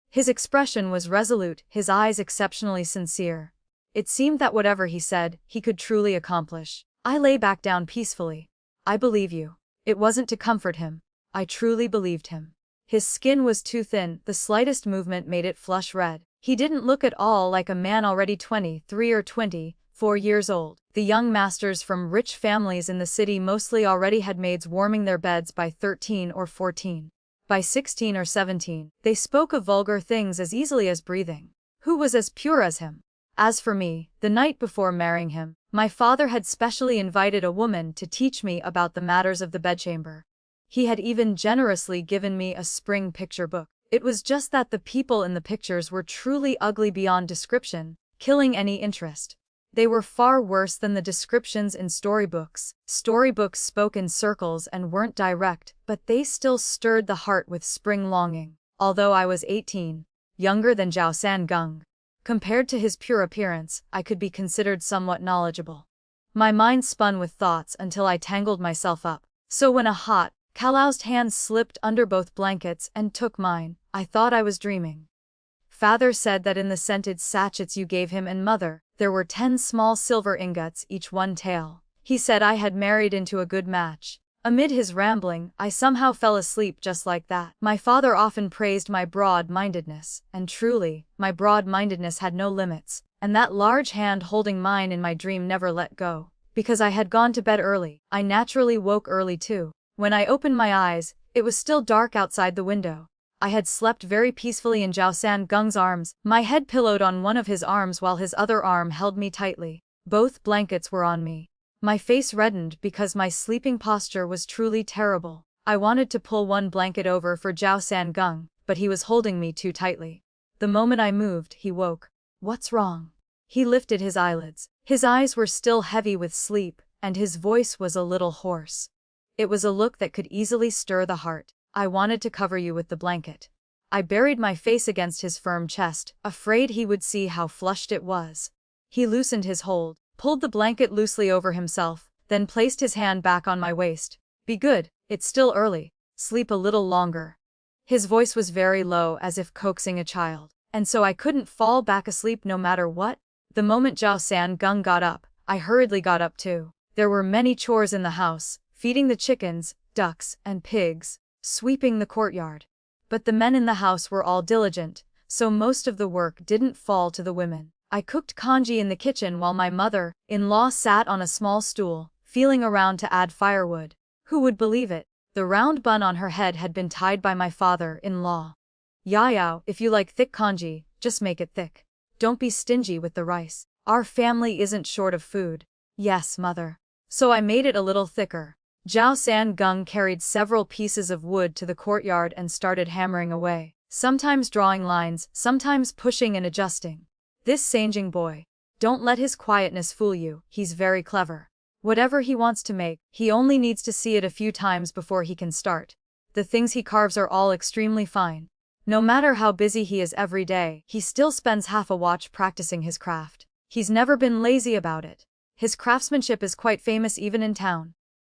His expression was resolute, his eyes exceptionally sincere. It seemed that whatever he said, he could truly accomplish. I lay back down peacefully. I believe you. It wasn't to comfort him. I truly believed him. His skin was too thin, the slightest movement made it flush red. He didn't look at all like a man already 23 or 24 years old. The young masters from rich families in the city mostly already had maids warming their beds by 13 or 14. By 16 or 17, they spoke of vulgar things as easily as breathing. Who was as pure as him? As for me, the night before marrying him, my father had specially invited a woman to teach me about the matters of the bedchamber. He had even generously given me a spring picture book. It was just that the people in the pictures were truly ugly beyond description, killing any interest. They were far worse than the descriptions in storybooks. Storybooks spoke in circles and weren't direct, but they still stirred the heart with spring longing. Although I was 18, younger than Zhao Sangung, compared to his pure appearance, I could be considered somewhat knowledgeable. My mind spun with thoughts until I tangled myself up. So when a hot, Calloused hands slipped under both blankets and took mine. I thought I was dreaming. Father said that in the scented sachets you gave him and mother, there were 10 small silver ingots, each one tael. He said I had married into a good match. Amid his rambling, I somehow fell asleep just like that. My father often praised my broad-mindedness, and truly, my broad-mindedness had no limits, and that large hand holding mine in my dream never let go. Because I had gone to bed early, I naturally woke early too. When I opened my eyes, it was still dark outside the window. I had slept very peacefully in Zhao San Gung's arms, my head pillowed on one of his arms while his other arm held me tightly. Both blankets were on me. My face reddened because my sleeping posture was truly terrible. I wanted to pull one blanket over for Zhao San Gung, but he was holding me too tightly. The moment I moved, he woke. "What's wrong?" He lifted his eyelids. His eyes were still heavy with sleep, and his voice was a little hoarse. It was a look that could easily stir the heart. "I wanted to cover you with the blanket." I buried my face against his firm chest, afraid he would see how flushed it was. He loosened his hold, pulled the blanket loosely over himself, then placed his hand back on my waist. "Be good, it's still early. Sleep a little longer." His voice was very low, as if coaxing a child. And so I couldn't fall back asleep no matter what? The moment Zhao San Gung got up, I hurriedly got up too. There were many chores in the house, feeding the chickens, ducks, and pigs, sweeping the courtyard. But the men in the house were all diligent, so most of the work didn't fall to the women. I cooked congee in the kitchen while my mother-in-law sat on a small stool, feeling around to add firewood. Who would believe it? The round bun on her head had been tied by my father-in-law. "Yao, if you like thick congee, just make it thick. Don't be stingy with the rice. Our family isn't short of food." "Yes, mother." So I made it a little thicker. Zhao San Gung carried several pieces of wood to the courtyard and started hammering away, sometimes drawing lines, sometimes pushing and adjusting. "This Sanjing boy. Don't let his quietness fool you, he's very clever. Whatever he wants to make, he only needs to see it a few times before he can start. The things he carves are all extremely fine. No matter how busy he is every day, he still spends half a watch practicing his craft. He's never been lazy about it. His craftsmanship is quite famous even in town."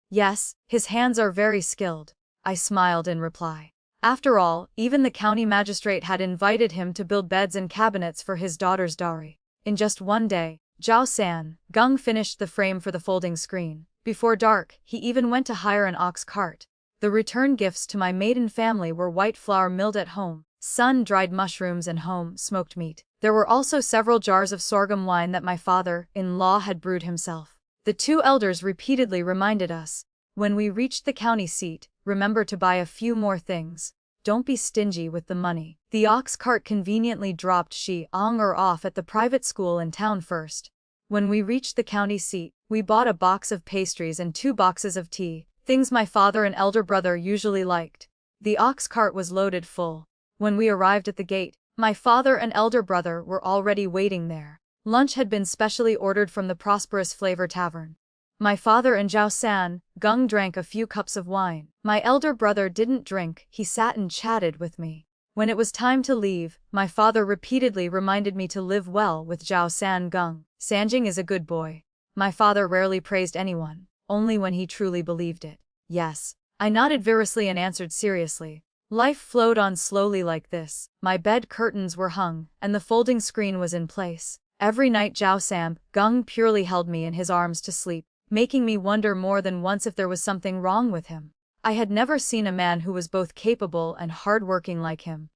"Yes, his hands are very skilled," I smiled in reply. After all, even the county magistrate had invited him to build beds and cabinets for his daughter's dowry. In just one day, Zhao San Gung finished the frame for the folding screen. Before dark, he even went to hire an ox cart. The return gifts to my maiden family were white flour milled at home, sun-dried mushrooms and home-smoked meat. There were also several jars of sorghum wine that my father-in-law had brewed himself. The two elders repeatedly reminded us, "When we reached the county seat, remember to buy a few more things. Don't be stingy with the money." The ox cart conveniently dropped Shi Ong off at the private school in town first. When we reached the county seat, we bought a box of pastries and 2 boxes of tea, things my father and elder brother usually liked. The ox cart was loaded full. When we arrived at the gate, my father and elder brother were already waiting there. Lunch had been specially ordered from the prosperous Flavor Tavern. My father and Zhao San Gung drank a few cups of wine. My elder brother didn't drink, he sat and chatted with me. When it was time to leave, my father repeatedly reminded me to live well with Zhao San Gung. "Sanjing is a good boy." My father rarely praised anyone, only when he truly believed it. "Yes." I nodded vigorously and answered seriously. Life flowed on slowly like this. My bed curtains were hung, and the folding screen was in place. Every night Zhao San Gung purely held me in his arms to sleep, making me wonder more than once if there was something wrong with him. I had never seen a man who was both capable and hardworking like him.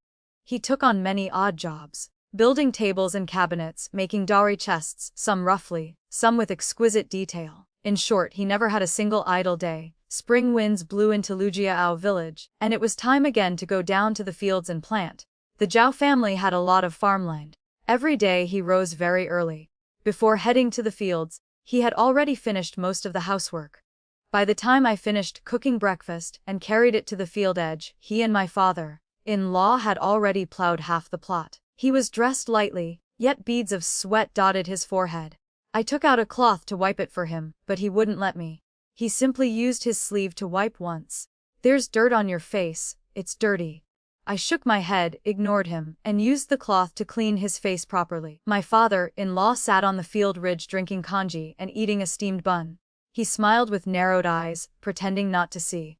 He took on many odd jobs, building tables and cabinets, making dowry chests, some roughly, some with exquisite detail. In short, he never had a single idle day. Spring winds blew into Lujiao village, and it was time again to go down to the fields and plant. The Zhao family had a lot of farmland. Every day he rose very early. Before heading to the fields, he had already finished most of the housework. By the time I finished cooking breakfast and carried it to the field edge, he and my father-in-law had already plowed half the plot. He was dressed lightly, yet beads of sweat dotted his forehead. I took out a cloth to wipe it for him, but he wouldn't let me. He simply used his sleeve to wipe once. "There's dirt on your face, it's dirty." I shook my head, ignored him, and used the cloth to clean his face properly. My father-in-law sat on the field ridge drinking congee and eating a steamed bun. He smiled with narrowed eyes, pretending not to see.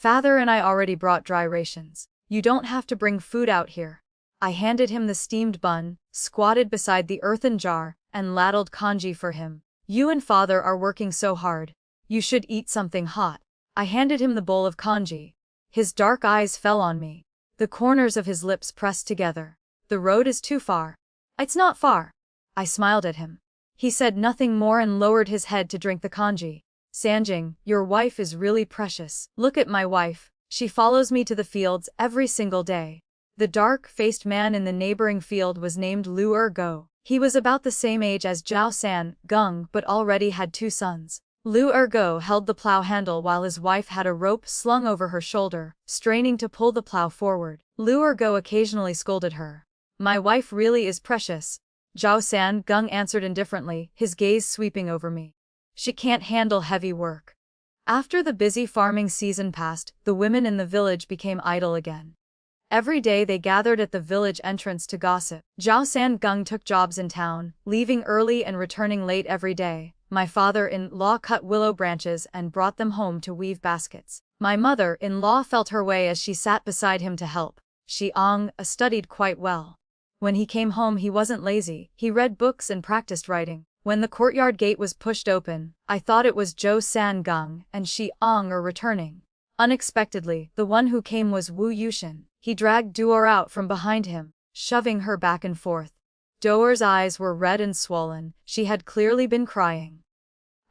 Father and I already brought dry rations. You don't have to bring food out here. I handed him the steamed bun, squatted beside the earthen jar, and ladled congee for him. You and Father are working so hard. You should eat something hot. I handed him the bowl of congee. His dark eyes fell on me. The corners of his lips pressed together. The road is too far. It's not far. I smiled at him. He said nothing more and lowered his head to drink the congee. Sanjing, your wife is really precious. Look at my wife. She follows me to the fields every single day. The dark-faced man in the neighboring field was named Lu Ergo. He was about the same age as Zhao San Gung but already had 2 sons. Lu Ergo held the plow handle while his wife had a rope slung over her shoulder, straining to pull the plow forward. Lu Ergo occasionally scolded her. My wife really is precious. Zhao San Gung answered indifferently, his gaze sweeping over me. She can't handle heavy work. After the busy farming season passed, the women in the village became idle again. Every day they gathered at the village entrance to gossip. Zhao San Gung took jobs in town, leaving early and returning late every day. My father-in-law cut willow branches and brought them home to weave baskets. My mother-in-law felt her way as she sat beside him to help. She studied quite well. When he came home he wasn't lazy, he read books and practiced writing. When the courtyard gate was pushed open, I thought it was Zhao San Gung and she are returning. Unexpectedly, the one who came was Wu Yushin. He dragged Duer out from behind him, shoving her back and forth. Duer's eyes were red and swollen, she had clearly been crying.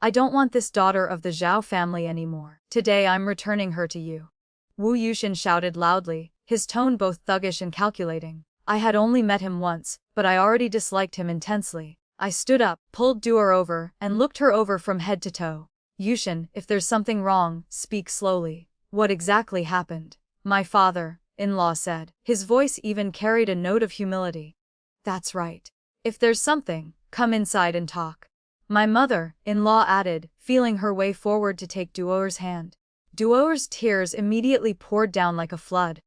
I don't want this daughter of the Zhao family anymore. Today I'm returning her to you. Wu Yushin shouted loudly, his tone both thuggish and calculating. I had only met him once, but I already disliked him intensely. I stood up, pulled Duer over, and looked her over from head to toe. Yushin, if there's something wrong, speak slowly. What exactly happened? My father-in-law said. His voice even carried a note of humility. That's right. If there's something, come inside and talk. My mother-in-law added, feeling her way forward to take Duer's hand. Duer's tears immediately poured down like a flood.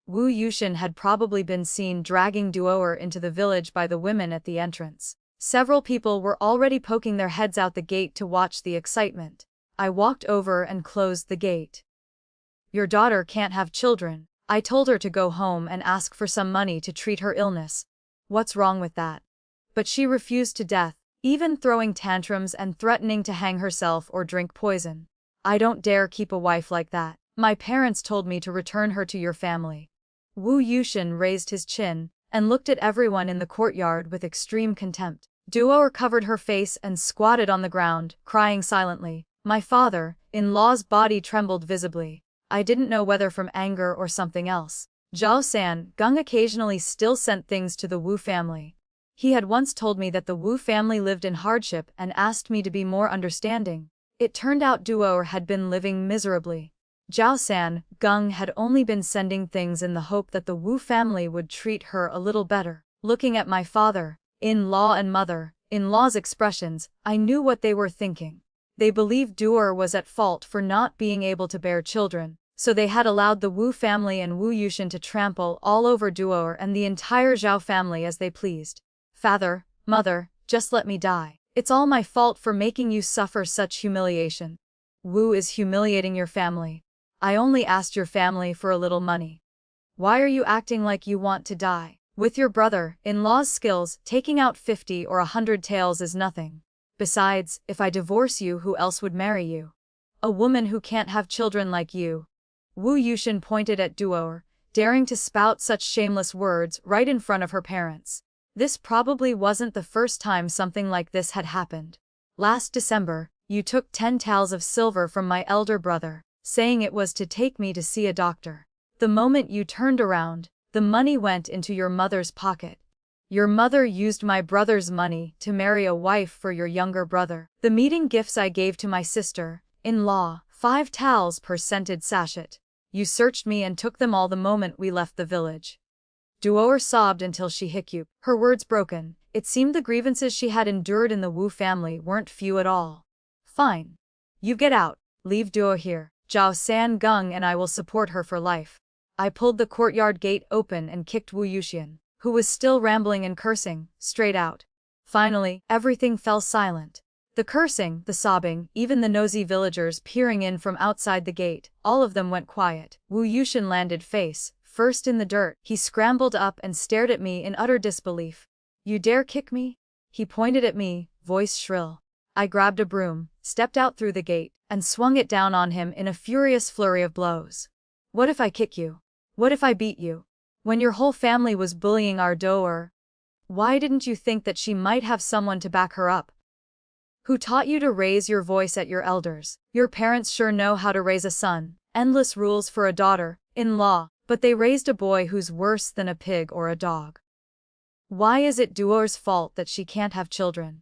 Wu Yushin had probably been seen dragging Duer into the village by the women at the entrance. Several people were already poking their heads out the gate to watch the excitement. I walked over and closed the gate. Your daughter can't have children. I told her to go home and ask for some money to treat her illness. What's wrong with that? But she refused to death, even throwing tantrums and threatening to hang herself or drink poison. I don't dare keep a wife like that. My parents told me to return her to your family. Wu Yushin raised his chin and looked at everyone in the courtyard with extreme contempt. Duer covered her face and squatted on the ground, crying silently. My father-in-law's body trembled visibly. I didn't know whether from anger or something else. Zhao San Gung occasionally still sent things to the Wu family. He had once told me that the Wu family lived in hardship and asked me to be more understanding. It turned out Duer had been living miserably. Zhao San Gung had only been sending things in the hope that the Wu family would treat her a little better. Looking at my father-in-law and mother-in-law's expressions, I knew what they were thinking. They believed Duer was at fault for not being able to bear children, so they had allowed the Wu family and Wu Yushin to trample all over Duer and the entire Zhao family as they pleased. Father, mother, just let me die. It's all my fault for making you suffer such humiliation. Wu is humiliating your family. I only asked your family for a little money. Why are you acting like you want to die? With your brother-in-law's skills, taking out 50 or 100 taels is nothing. Besides, if I divorce you, who else would marry you? A woman who can't have children like you. Wu Yushin pointed at Duer, daring to spout such shameless words right in front of her parents. This probably wasn't the first time something like this had happened. Last December, you took 10 taels of silver from my elder brother, saying it was to take me to see a doctor. The moment you turned around, the money went into your mother's pocket. Your mother used my brother's money to marry a wife for your younger brother. The meeting gifts I gave to my sister-in-law, 5 taels per scented sachet. You searched me and took them all the moment we left the village. Duer sobbed until she hiccuped, her words broken. It seemed the grievances she had endured in the Wu family weren't few at all. Fine. You get out. Leave Duer here. Zhao San Gung and I will support her for life. I pulled the courtyard gate open and kicked Wu Yushin, who was still rambling and cursing, straight out. Finally, everything fell silent. The cursing, the sobbing, even the nosy villagers peering in from outside the gate, all of them went quiet. Wu Yushin landed face first in the dirt. He scrambled up and stared at me in utter disbelief. "You dare kick me?" He pointed at me, voice shrill. I grabbed a broom, stepped out through the gate, and swung it down on him in a furious flurry of blows. "What if I kick you? What if I beat you? When your whole family was bullying our daughter, why didn't you think that she might have someone to back her up? Who taught you to raise your voice at your elders? Your parents sure know how to raise a son. Endless rules for a daughter-in-law, but they raised a boy who's worse than a pig or a dog. Why is it Duo's fault that she can't have children?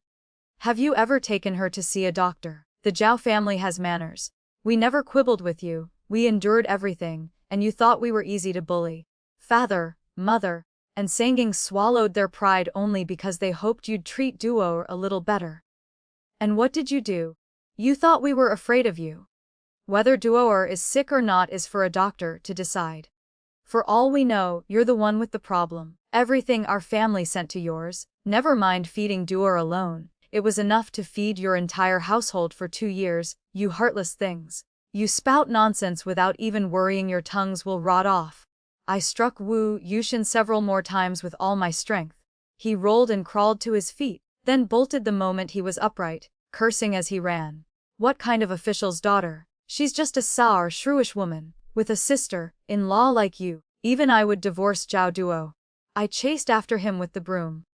Have you ever taken her to see a doctor? The Zhao family has manners. We never quibbled with you, we endured everything, and you thought we were easy to bully. Father, mother, and Sanging swallowed their pride only because they hoped you'd treat Duo a little better. And what did you do? You thought we were afraid of you. Whether Duo is sick or not is for a doctor to decide. For all we know, you're the one with the problem. Everything our family sent to yours, never mind feeding Duo alone, it was enough to feed your entire household for 2 years, you heartless things. You spout nonsense without even worrying your tongues will rot off. I struck Wu Yushin several more times with all my strength. He rolled and crawled to his feet, then bolted the moment he was upright, cursing as he ran. What kind of official's daughter? She's just a sour, shrewish woman, with a sister-in-law like you. Even I would divorce Zhao Duo. I chased after him with the broom.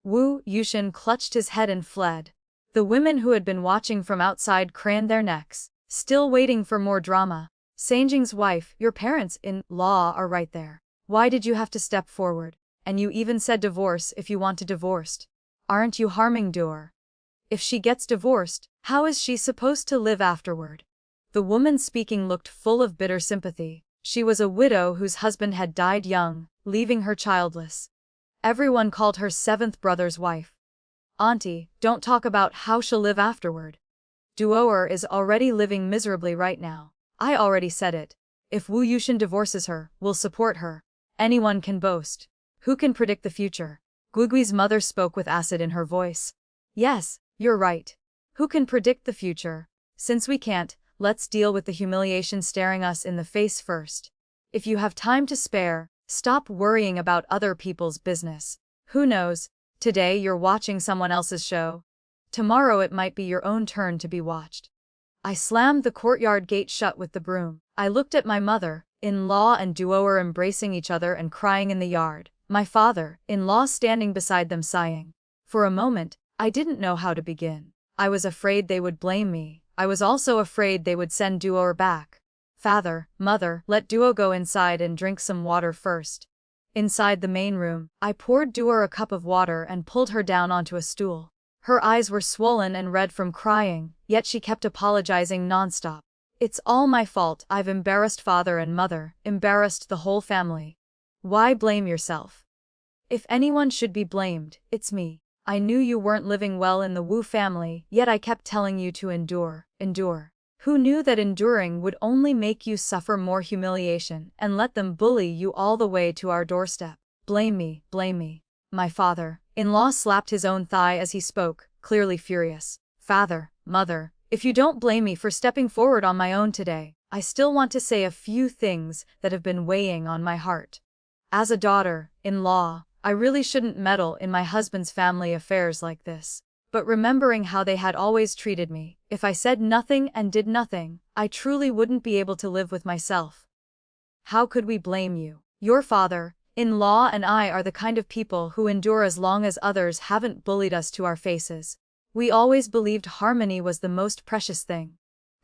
Wu Yushin clutched his head and fled. The women who had been watching from outside craned their necks, still waiting for more drama. Sanjing's wife, your parents-in-law are right there. Why did you have to step forward? And you even said divorce if you wanted divorced. Aren't you harming Duo? If she gets divorced, how is she supposed to live afterward? The woman speaking looked full of bitter sympathy. She was a widow whose husband had died young, leaving her childless. Everyone called her seventh brother's wife. Auntie, don't talk about how she'll live afterward. Duo is already living miserably right now. I already said it. If Wu Yushin divorces her, we'll support her. Anyone can boast. Who can predict the future? Guigui's mother spoke with acid in her voice. Yes, you're right. Who can predict the future? Since we can't, let's deal with the humiliation staring us in the face first. If you have time to spare, stop worrying about other people's business. Who knows, today you're watching someone else's show. Tomorrow it might be your own turn to be watched. I slammed the courtyard gate shut with the broom. I looked at my mother-in-law and Duo embracing each other and crying in the yard, my father-in-law standing beside them sighing. For a moment, I didn't know how to begin. I was afraid they would blame me. I was also afraid they would send Duo back. Father, mother, let Duo go inside and drink some water first. Inside the main room, I poured Duo a cup of water and pulled her down onto a stool. Her eyes were swollen and red from crying, yet she kept apologizing nonstop. It's all my fault. I've embarrassed father and mother, embarrassed the whole family. Why blame yourself? If anyone should be blamed, it's me. I knew you weren't living well in the Wu family, yet I kept telling you to endure, endure. Who knew that enduring would only make you suffer more humiliation and let them bully you all the way to our doorstep? Blame me, blame me. My father-in-law slapped his own thigh as he spoke, clearly furious. Father, mother, if you don't blame me for stepping forward on my own today, I still want to say a few things that have been weighing on my heart. As a daughter-in-law, I really shouldn't meddle in my husband's family affairs like this. But remembering how they had always treated me, if I said nothing and did nothing, I truly wouldn't be able to live with myself. How could we blame you? Your father-in-law and I are the kind of people who endure as long as others haven't bullied us to our faces. We always believed harmony was the most precious thing.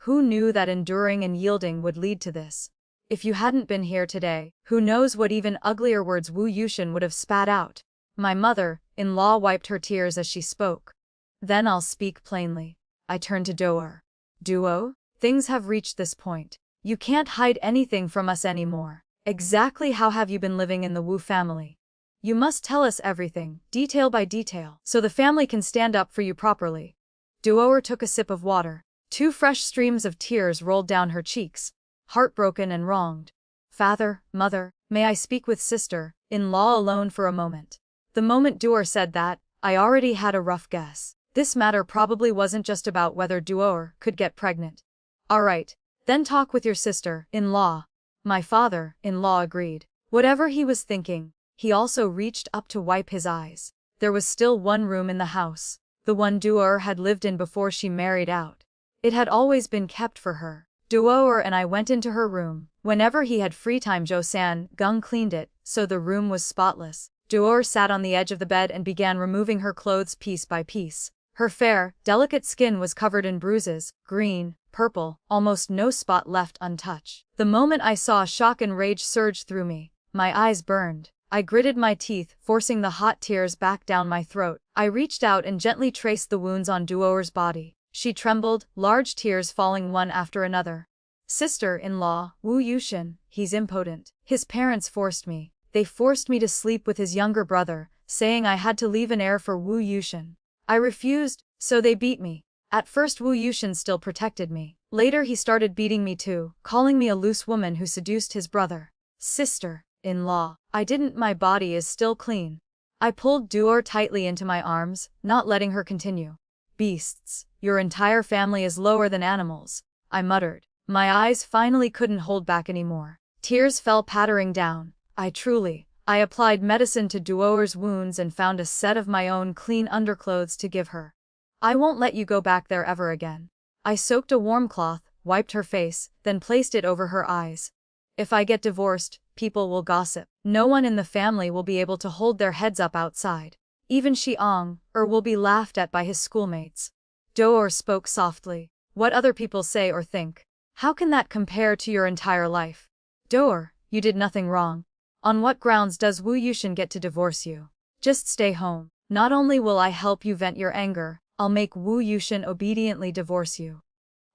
Who knew that enduring and yielding would lead to this? If you hadn't been here today, who knows what even uglier words Wu Yushin would have spat out. My mother-in-law wiped her tears as she spoke. Then I'll speak plainly. I turned to Duo. Duo, things have reached this point. You can't hide anything from us anymore. Exactly how have you been living in the Wu family? You must tell us everything, detail by detail, so the family can stand up for you properly. Duo took a sip of water. 2 fresh streams of tears rolled down her cheeks. Heartbroken and wronged. Father, mother, may I speak with sister-in-law alone for a moment? The moment Duo said that, I already had a rough guess. This matter probably wasn't just about whether Duor could get pregnant. Alright, then talk with your sister-in-law. My father-in-law agreed. Whatever he was thinking, he also reached up to wipe his eyes. There was still one room in the house, the one Duor had lived in before she married out. It had always been kept for her. Duor and I went into her room. Whenever he had free time, Gung cleaned it, so the room was spotless. Duor sat on the edge of the bed and began removing her clothes piece by piece. Her fair, delicate skin was covered in bruises, green, purple, almost no spot left untouched. The moment I saw shock and rage surge through me, my eyes burned. I gritted my teeth, forcing the hot tears back down my throat. I reached out and gently traced the wounds on Duor's body. She trembled, large tears falling one after another. Sister-in-law, Wu Yushin, he's impotent. His parents forced me. They forced me to sleep with his younger brother, saying I had to leave an heir for Wu Yushin. I refused, so they beat me. At first Wu Yushin still protected me. Later he started beating me too, calling me a loose woman who seduced his brother. Sister-in-law, I didn't. My body is still clean. I pulled Duor tightly into my arms, not letting her continue. Beasts, your entire family is lower than animals, I muttered. My eyes finally couldn't hold back anymore. Tears fell pattering down. I applied medicine to Duor's wounds and found a set of my own clean underclothes to give her. I won't let you go back there ever again. I soaked a warm cloth, wiped her face, then placed it over her eyes. If I get divorced, people will gossip. No one in the family will be able to hold their heads up outside. Even Xiang will be laughed at by his schoolmates. Duor spoke softly. What other people say or think, how can that compare to your entire life? Duor, you did nothing wrong. On what grounds does Wu Yushin get to divorce you? Just stay home. Not only will I help you vent your anger, I'll make Wu Yushin obediently divorce you.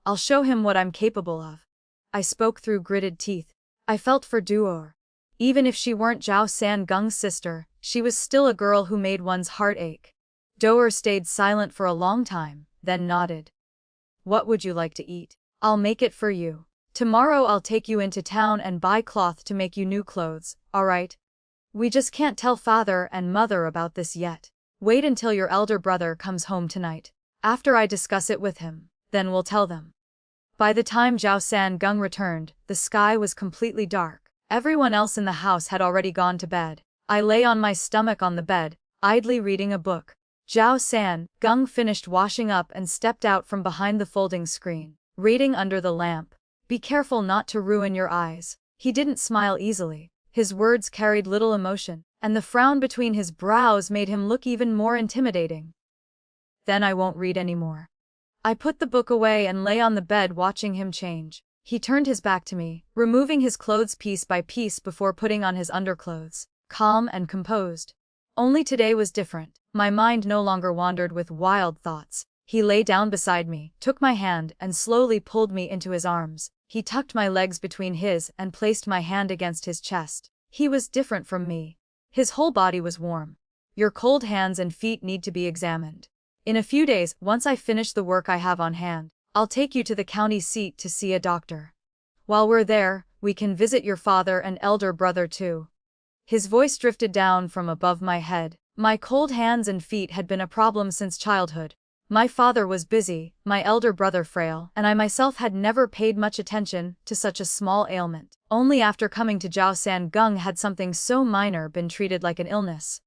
I'll show him what I'm capable of. I spoke through gritted teeth. I felt for Duor. Even if she weren't Gung's sister, she was still a girl who made one's heart ache. Duor stayed silent for a long time, then nodded. What would you like to eat? I'll make it for you. Tomorrow I'll take you into town and buy cloth to make you new clothes, alright? We just can't tell father and mother about this yet. Wait until your elder brother comes home tonight. After I discuss it with him, then we'll tell them. By the time Gung returned, the sky was completely dark. Everyone else in the house had already gone to bed. I lay on my stomach on the bed, idly reading a book. Gung finished washing up and stepped out from behind the folding screen, reading under the lamp. Be careful not to ruin your eyes. He didn't smile easily. His words carried little emotion, and the frown between his brows made him look even more intimidating. Then I won't read anymore. I put the book away and lay on the bed watching him change. He turned his back to me, removing his clothes piece by piece before putting on his underclothes, calm and composed. Only today was different. My mind no longer wandered with wild thoughts. He lay down beside me, took my hand, and slowly pulled me into his arms. He tucked my legs between his and placed my hand against his chest. He was different from me. His whole body was warm. Your cold hands and feet need to be examined. In a few days, once I finish the work I have on hand, I'll take you to the county seat to see a doctor. While we're there, we can visit your father and elder brother too. His voice drifted down from above my head. My cold hands and feet had been a problem since childhood. My father was busy, my elder brother frail, and I myself had never paid much attention to such a small ailment. Only after coming to Gung had something so minor been treated like an illness.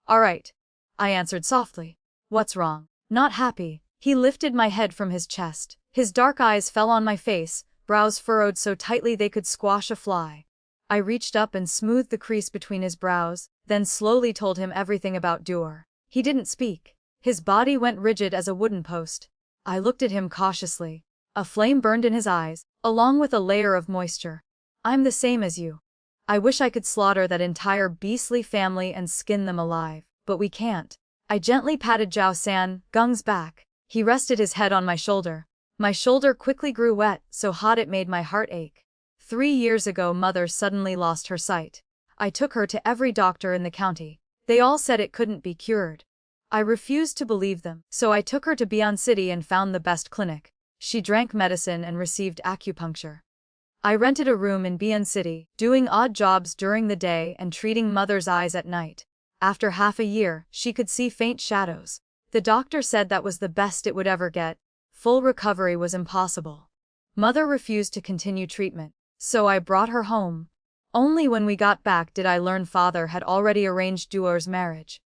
Alright, I answered softly. What's wrong? Not happy. He lifted my head from his chest. His dark eyes fell on my face, brows furrowed so tightly they could squash a fly. I reached up and smoothed the crease between his brows, then slowly told him everything about Duor. He didn't speak. His body went rigid as a wooden post. I looked at him cautiously. A flame burned in his eyes, along with a layer of moisture. I'm the same as you. I wish I could slaughter that entire beastly family and skin them alive, but we can't. I gently patted Gung's back. He rested his head on my shoulder. My shoulder quickly grew wet, so hot it made my heart ache. 3 years ago, Mother suddenly lost her sight. I took her to every doctor in the county. They all said it couldn't be cured. I refused to believe them, so I took her to Bian City and found the best clinic. She drank medicine and received acupuncture. I rented a room in Bian City, doing odd jobs during the day and treating Mother's eyes at night. After half a year, she could see faint shadows. The doctor said that was the best it would ever get. Full recovery was impossible. Mother refused to continue treatment, so I brought her home. Only when we got back did I learn father had already arranged Duo's marriage.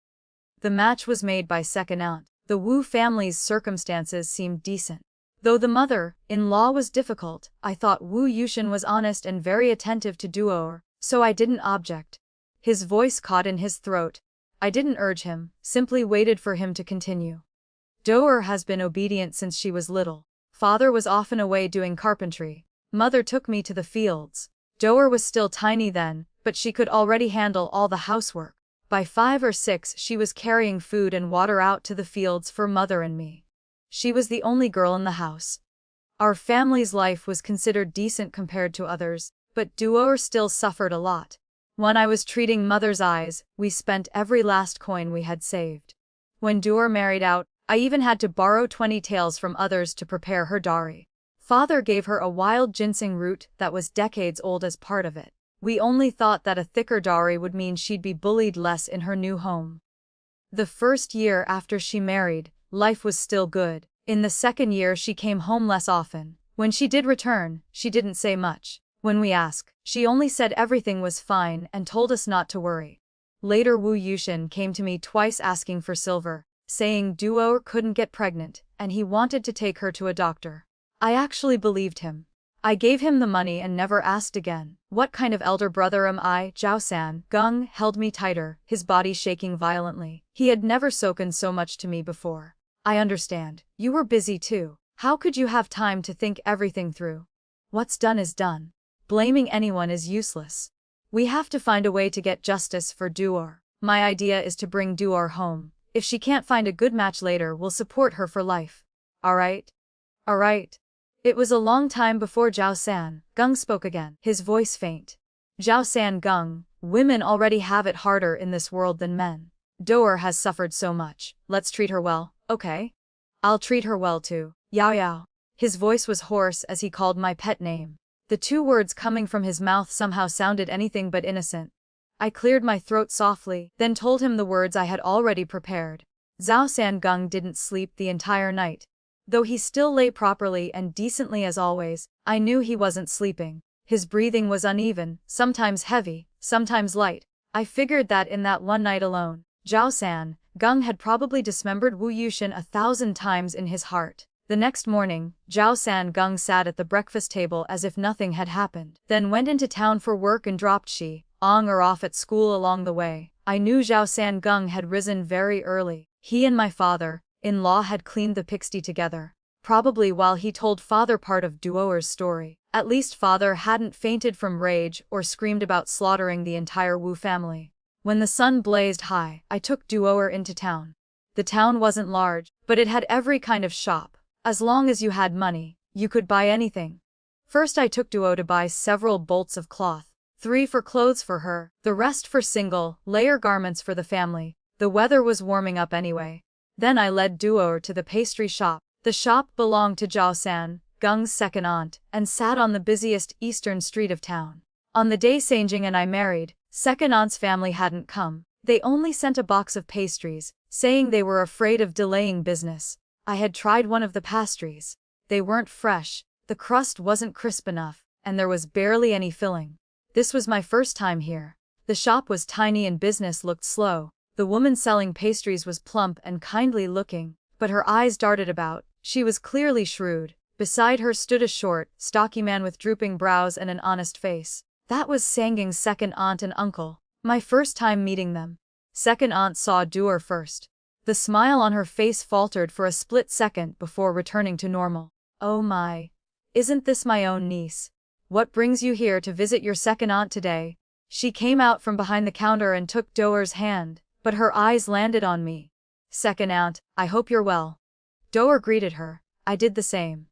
The match was made by second aunt. The Wu family's circumstances seemed decent. Though the mother-in-law was difficult, I thought Wu Yushin was honest and very attentive to Duo, so I didn't object. His voice caught in his throat. I didn't urge him, simply waited for him to continue. Duo has been obedient since she was little. Father was often away doing carpentry. Mother took me to the fields. Duo was still tiny then, but she could already handle all the housework. By 5 or 6 she was carrying food and water out to the fields for mother and me. She was the only girl in the house. Our family's life was considered decent compared to others, but Duo still suffered a lot. When I was treating mother's eyes, we spent every last coin we had saved. When Duo married out, I even had to borrow 20 taels from others to prepare her dowry. Father gave her a wild ginseng root that was decades old as part of it. We only thought that a thicker dowry would mean she'd be bullied less in her new home. The first year after she married, life was still good. In the second year she came home less often. When she did return, she didn't say much. When we asked, she only said everything was fine and told us not to worry. Later Wu Yushin came to me twice asking for silver, saying Duo couldn't get pregnant, and he wanted to take her to a doctor. I actually believed him. I gave him the money and never asked again. What kind of elder brother am I? Zhao Gung held me tighter, his body shaking violently. He had never spoken so much to me before. I understand. You were busy too. How could you have time to think everything through? What's done is done. Blaming anyone is useless. We have to find a way to get justice for Duo. My idea is to bring Duo home. If she can't find a good match later, we'll support her for life. Alright? Alright. It was a long time before Zhao Gung spoke again, his voice faint. Zhao Gung, women already have it harder in this world than men. Duo has suffered so much. Let's treat her well, okay? I'll treat her well too. Yao Yao. His voice was hoarse as he called my pet name. The 2 words coming from his mouth somehow sounded anything but innocent. I cleared my throat softly, then told him the words I had already prepared. Zhao Gung didn't sleep the entire night. Though he still lay properly and decently as always, I knew he wasn't sleeping. His breathing was uneven, sometimes heavy, sometimes light. I figured that in that one night alone, Zhao Gung had probably dismembered Wu Yushin 1,000 times in his heart. The next morning, Zhao Gung sat at the breakfast table as if nothing had happened, then went into town for work and dropped Ong off at school along the way. I knew Zhao Gung had risen very early. He and my father-in-law had cleaned the pigsty together, probably while he told father part of Duo's story. At least father hadn't fainted from rage or screamed about slaughtering the entire Wu family. When the sun blazed high, I took Duo into town. The town wasn't large, but it had every kind of shop. As long as you had money, you could buy anything. First I took Duo to buy several bolts of cloth, 3 for clothes for her, the rest for single-layer garments for the family. The weather was warming up anyway. Then I led Duo to the pastry shop. The shop belonged to Zhao Gung's second aunt, and sat on the busiest eastern street of town. On the day Sanjing and I married, second aunt's family hadn't come. They only sent a box of pastries, saying they were afraid of delaying business. I had tried one of the pastries. They weren't fresh, the crust wasn't crisp enough, and there was barely any filling. This was my first time here. The shop was tiny and business looked slow. The woman selling pastries was plump and kindly looking, but her eyes darted about. She was clearly shrewd. Beside her stood a short, stocky man with drooping brows and an honest face. That was Sanging's second aunt and uncle. My first time meeting them. Second aunt saw Duo first. The smile on her face faltered for a split second before returning to normal. Oh my. Isn't this my own niece? What brings you here to visit your second aunt today? She came out from behind the counter and took Duo's hand, but her eyes landed on me. Second aunt, I hope you're well. Duo greeted her. I did the same.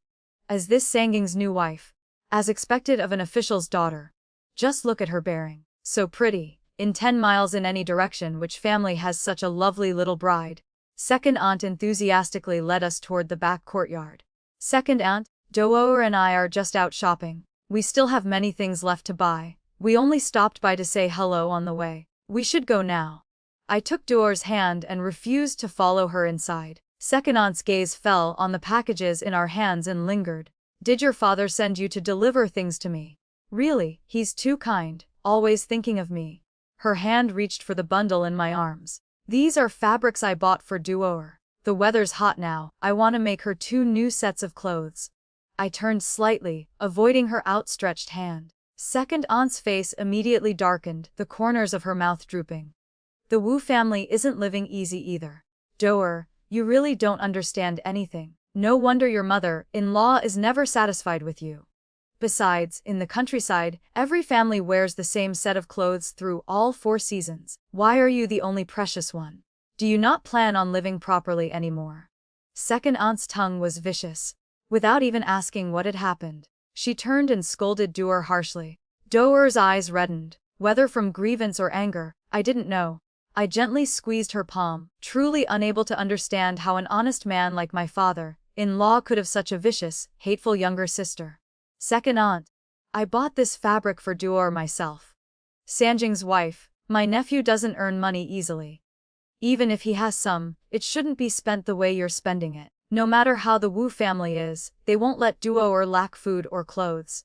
As this Sanging's new wife. As expected of an official's daughter. Just look at her bearing. So pretty. In 10 miles in any direction, which family has such a lovely little bride? Second aunt enthusiastically led us toward the back courtyard. Second aunt, Duo and I are just out shopping. We still have many things left to buy. We only stopped by to say hello on the way. We should go now. I took Duor's hand and refused to follow her inside. Second aunt's gaze fell on the packages in our hands and lingered. Did your father send you to deliver things to me? Really, he's too kind, always thinking of me. Her hand reached for the bundle in my arms. These are fabrics I bought for Duor. The weather's hot now, I want to make her 2 new sets of clothes. I turned slightly, avoiding her outstretched hand. Second aunt's face immediately darkened, the corners of her mouth drooping. The Wu family isn't living easy either. Duor, you really don't understand anything. No wonder your mother-in-law is never satisfied with you. Besides, in the countryside, every family wears the same set of clothes through all 4 seasons. Why are you the only precious one? Do you not plan on living properly anymore? Second aunt's tongue was vicious. Without even asking what had happened, she turned and scolded Duor harshly. Duor's eyes reddened, whether from grievance or anger, I didn't know. I gently squeezed her palm, truly unable to understand how an honest man like my father-in-law could have such a vicious, hateful younger sister. Second aunt, I bought this fabric for Duor myself. Sanjing's wife, my nephew doesn't earn money easily. Even if he has some, it shouldn't be spent the way you're spending it. No matter how the Wu family is, they won't let Duor lack food or clothes.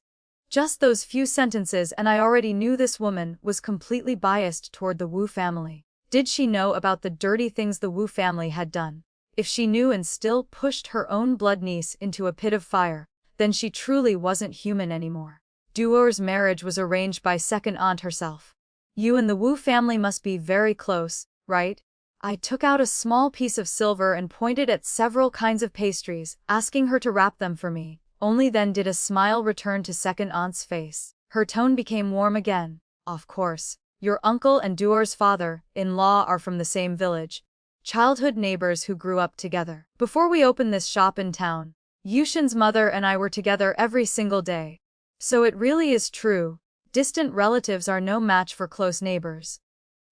Just those few sentences and I already knew this woman was completely biased toward the Wu family. Did she know about the dirty things the Wu family had done? If she knew and still pushed her own blood niece into a pit of fire, then she truly wasn't human anymore. Duor's marriage was arranged by second aunt herself. You and the Wu family must be very close, right? I took out a small piece of silver and pointed at several kinds of pastries, asking her to wrap them for me. Only then did a smile return to second aunt's face. Her tone became warm again. Of course. Your uncle and Duor's father-in-law are from the same village. Childhood neighbors who grew up together. Before we opened this shop in town, Yushin's mother and I were together every single day. So it really is true. Distant relatives are no match for close neighbors.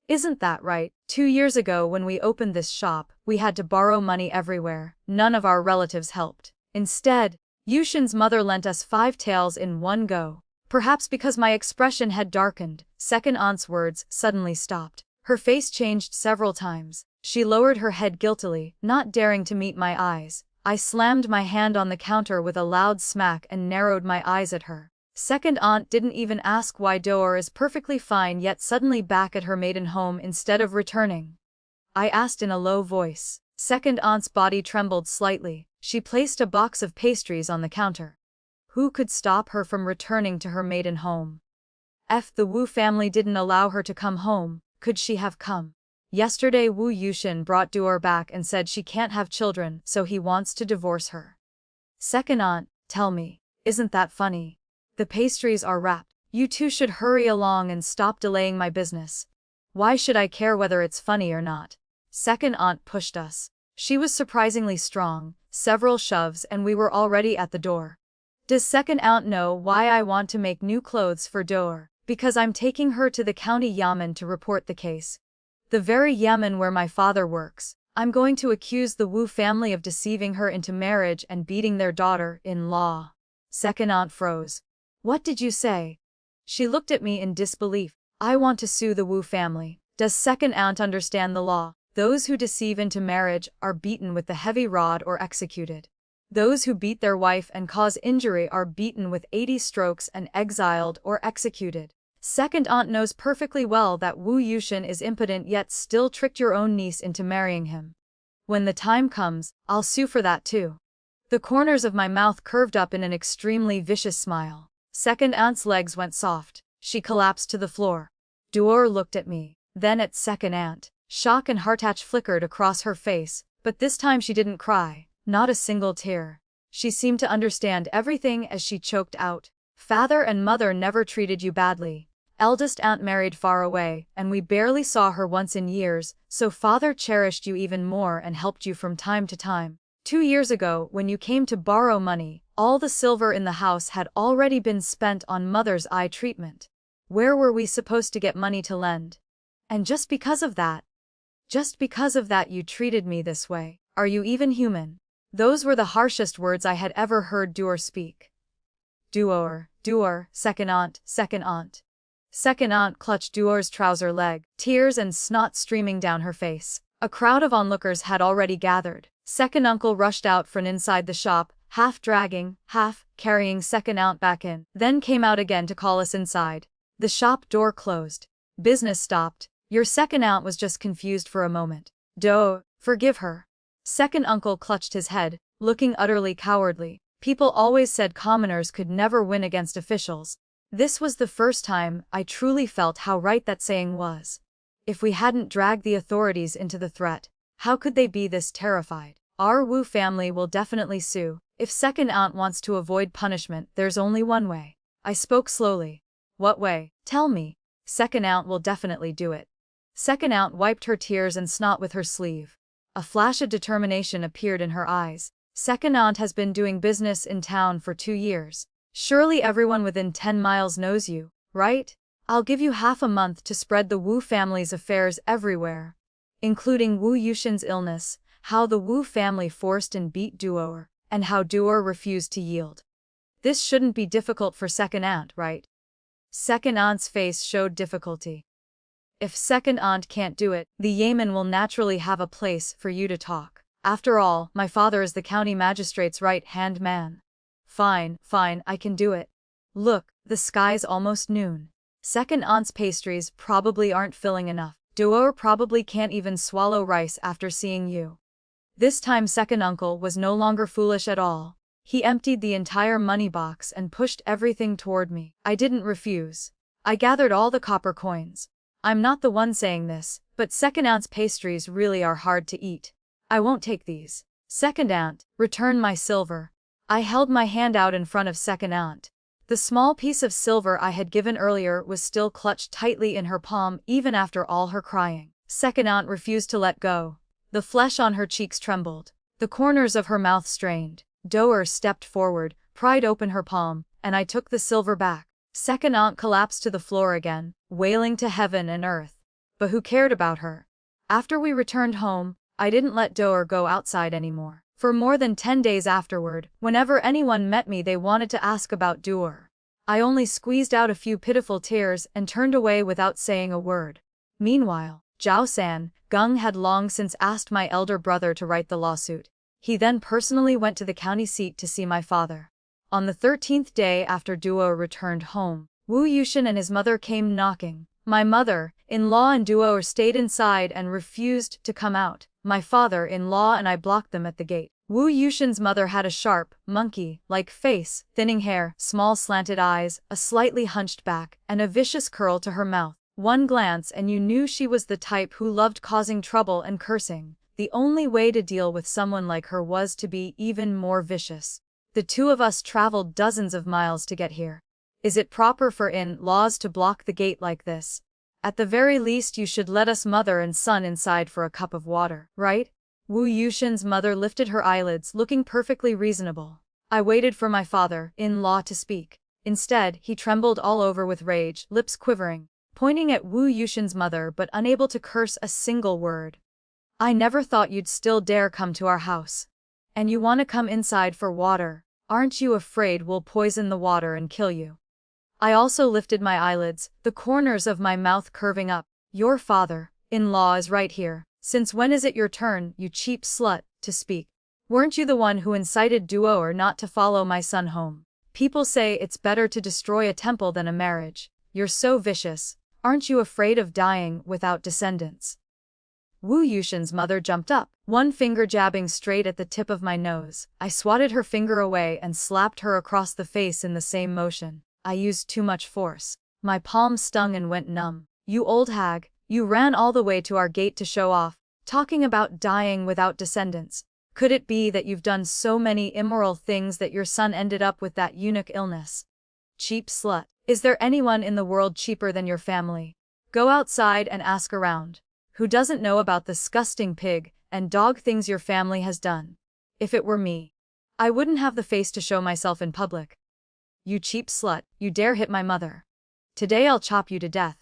Isn't that right? 2 years ago when we opened this shop, we had to borrow money everywhere. None of our relatives helped. Instead, Yushin's mother lent us 5 taels in one go. Perhaps because my expression had darkened, second aunt's words suddenly stopped. Her face changed several times. She lowered her head guiltily, not daring to meet my eyes. I slammed my hand on the counter with a loud smack and narrowed my eyes at her. Second aunt didn't even ask why Duor is perfectly fine yet suddenly back at her maiden home instead of returning. I asked in a low voice. Second aunt's body trembled slightly. She placed a box of pastries on the counter. Who could stop her from returning to her maiden home? If the Wu family didn't allow her to come home, could she have come? Yesterday Wu Yushin brought Duor back and said she can't have children, so he wants to divorce her. Second aunt, tell me, isn't that funny? The pastries are wrapped. You two should hurry along and stop delaying my business. Why should I care whether it's funny or not? Second aunt pushed us. She was surprisingly strong, several shoves and we were already at the door. Does second aunt know why I want to make new clothes for Duor? Because I'm taking her to the county yamen to report the case. The very yamen where my father works. I'm going to accuse the Wu family of deceiving her into marriage and beating their daughter-in-law. Second aunt froze. What did you say? She looked at me in disbelief. I want to sue the Wu family. Does second aunt understand the law? Those who deceive into marriage are beaten with the heavy rod or executed. Those who beat their wife and cause injury are beaten with 80 strokes and exiled or executed. Second aunt knows perfectly well that Wu Yushin is impotent yet still tricked your own niece into marrying him. When the time comes, I'll sue for that too. The corners of my mouth curved up in an extremely vicious smile. Second aunt's legs went soft. She collapsed to the floor. Duor looked at me, then at second aunt. Shock and heartache flickered across her face, but this time she didn't cry, not a single tear. She seemed to understand everything as she choked out. Father and mother never treated you badly. Eldest aunt married far away, and we barely saw her once in years, so father cherished you even more and helped you from time to time. 2 years ago, when you came to borrow money, all the silver in the house had already been spent on mother's eye treatment. Where were we supposed to get money to lend? And just because of that you treated me this way. Are you even human? Those were the harshest words I had ever heard Duor speak. Duor, second aunt. Second aunt clutched Duo's trouser leg, tears and snot streaming down her face. A crowd of onlookers had already gathered. Second uncle rushed out from inside the shop, half dragging, half carrying second aunt back in, then came out again to call us inside. The shop door closed. Business stopped. Your second aunt was just confused for a moment. Duo, forgive her. Second uncle clutched his head, looking utterly cowardly. People always said commoners could never win against officials. This was the first time I truly felt how right that saying was. If we hadn't dragged the authorities into the threat, how could they be this terrified? Our Wu family will definitely sue. If second aunt wants to avoid punishment, there's only one way. I spoke slowly. What way? Tell me. Second aunt will definitely do it. Second aunt wiped her tears and snot with her sleeve. A flash of determination appeared in her eyes. Second aunt has been doing business in town for 2 years. Surely everyone within 10 miles knows you, right? I'll give you half a month to spread the Wu family's affairs everywhere, including Wu Yushin's illness, how the Wu family forced and beat Duo, and how Duo refused to yield. This shouldn't be difficult for second aunt, right? Second aunt's face showed difficulty. If second aunt can't do it, the Yeoman will naturally have a place for you to talk. After all, my father is the county magistrate's right-hand man. Fine, I can do it. Look, the sky's almost noon. Second aunt's pastries probably aren't filling enough. Duo probably can't even swallow rice after seeing you. This time second uncle was no longer foolish at all. He emptied the entire money box and pushed everything toward me. I didn't refuse. I gathered all the copper coins. I'm not the one saying this, but second aunt's pastries really are hard to eat. I won't take these. Second aunt, return my silver. I held my hand out in front of second aunt. The small piece of silver I had given earlier was still clutched tightly in her palm even after all her crying. Second aunt refused to let go. The flesh on her cheeks trembled. The corners of her mouth strained. Duo stepped forward, pried open her palm, and I took the silver back. Second aunt collapsed to the floor again, wailing to heaven and earth. But who cared about her? After we returned home, I didn't let Duo go outside anymore. For more than 10 days afterward, whenever anyone met me they wanted to ask about Duo. I only squeezed out a few pitiful tears and turned away without saying a word. Meanwhile, Zhao-san, Gung had long since asked my elder brother to write the lawsuit. He then personally went to the county seat to see my father. On the 13th day after Duo returned home, Wu Yushin and his mother came knocking. My mother-in-law and Duo stayed inside and refused to come out. My father-in-law and I blocked them at the gate. Wu Yushin's mother had a sharp, monkey-like face, thinning hair, small slanted eyes, a slightly hunched back, and a vicious curl to her mouth. One glance and you knew she was the type who loved causing trouble and cursing. The only way to deal with someone like her was to be even more vicious. The two of us traveled dozens of miles to get here. Is it proper for in-laws to block the gate like this? At the very least you should let us mother and son inside for a cup of water, right? Wu Yushin's mother lifted her eyelids, looking perfectly reasonable. I waited for my father-in-law to speak. Instead, he trembled all over with rage, lips quivering, pointing at Wu Yushin's mother but unable to curse a single word. I never thought you'd still dare come to our house. And you want to come inside for water. Aren't you afraid we'll poison the water and kill you? I also lifted my eyelids, the corners of my mouth curving up. Your father-in-law is right here. Since when is it your turn, you cheap slut, to speak? Weren't you the one who incited Duo not to follow my son home? People say it's better to destroy a temple than a marriage. You're so vicious. Aren't you afraid of dying without descendants? Wu Yushin's mother jumped up, one finger jabbing straight at the tip of my nose. I swatted her finger away and slapped her across the face in the same motion. I used too much force. My palm stung and went numb. You old hag, you ran all the way to our gate to show off, talking about dying without descendants. Could it be that you've done so many immoral things that your son ended up with that eunuch illness? Cheap slut. Is there anyone in the world cheaper than your family? Go outside and ask around. Who doesn't know about the disgusting pig and dog things your family has done? If it were me, I wouldn't have the face to show myself in public. You cheap slut, you dare hit my mother. Today I'll chop you to death.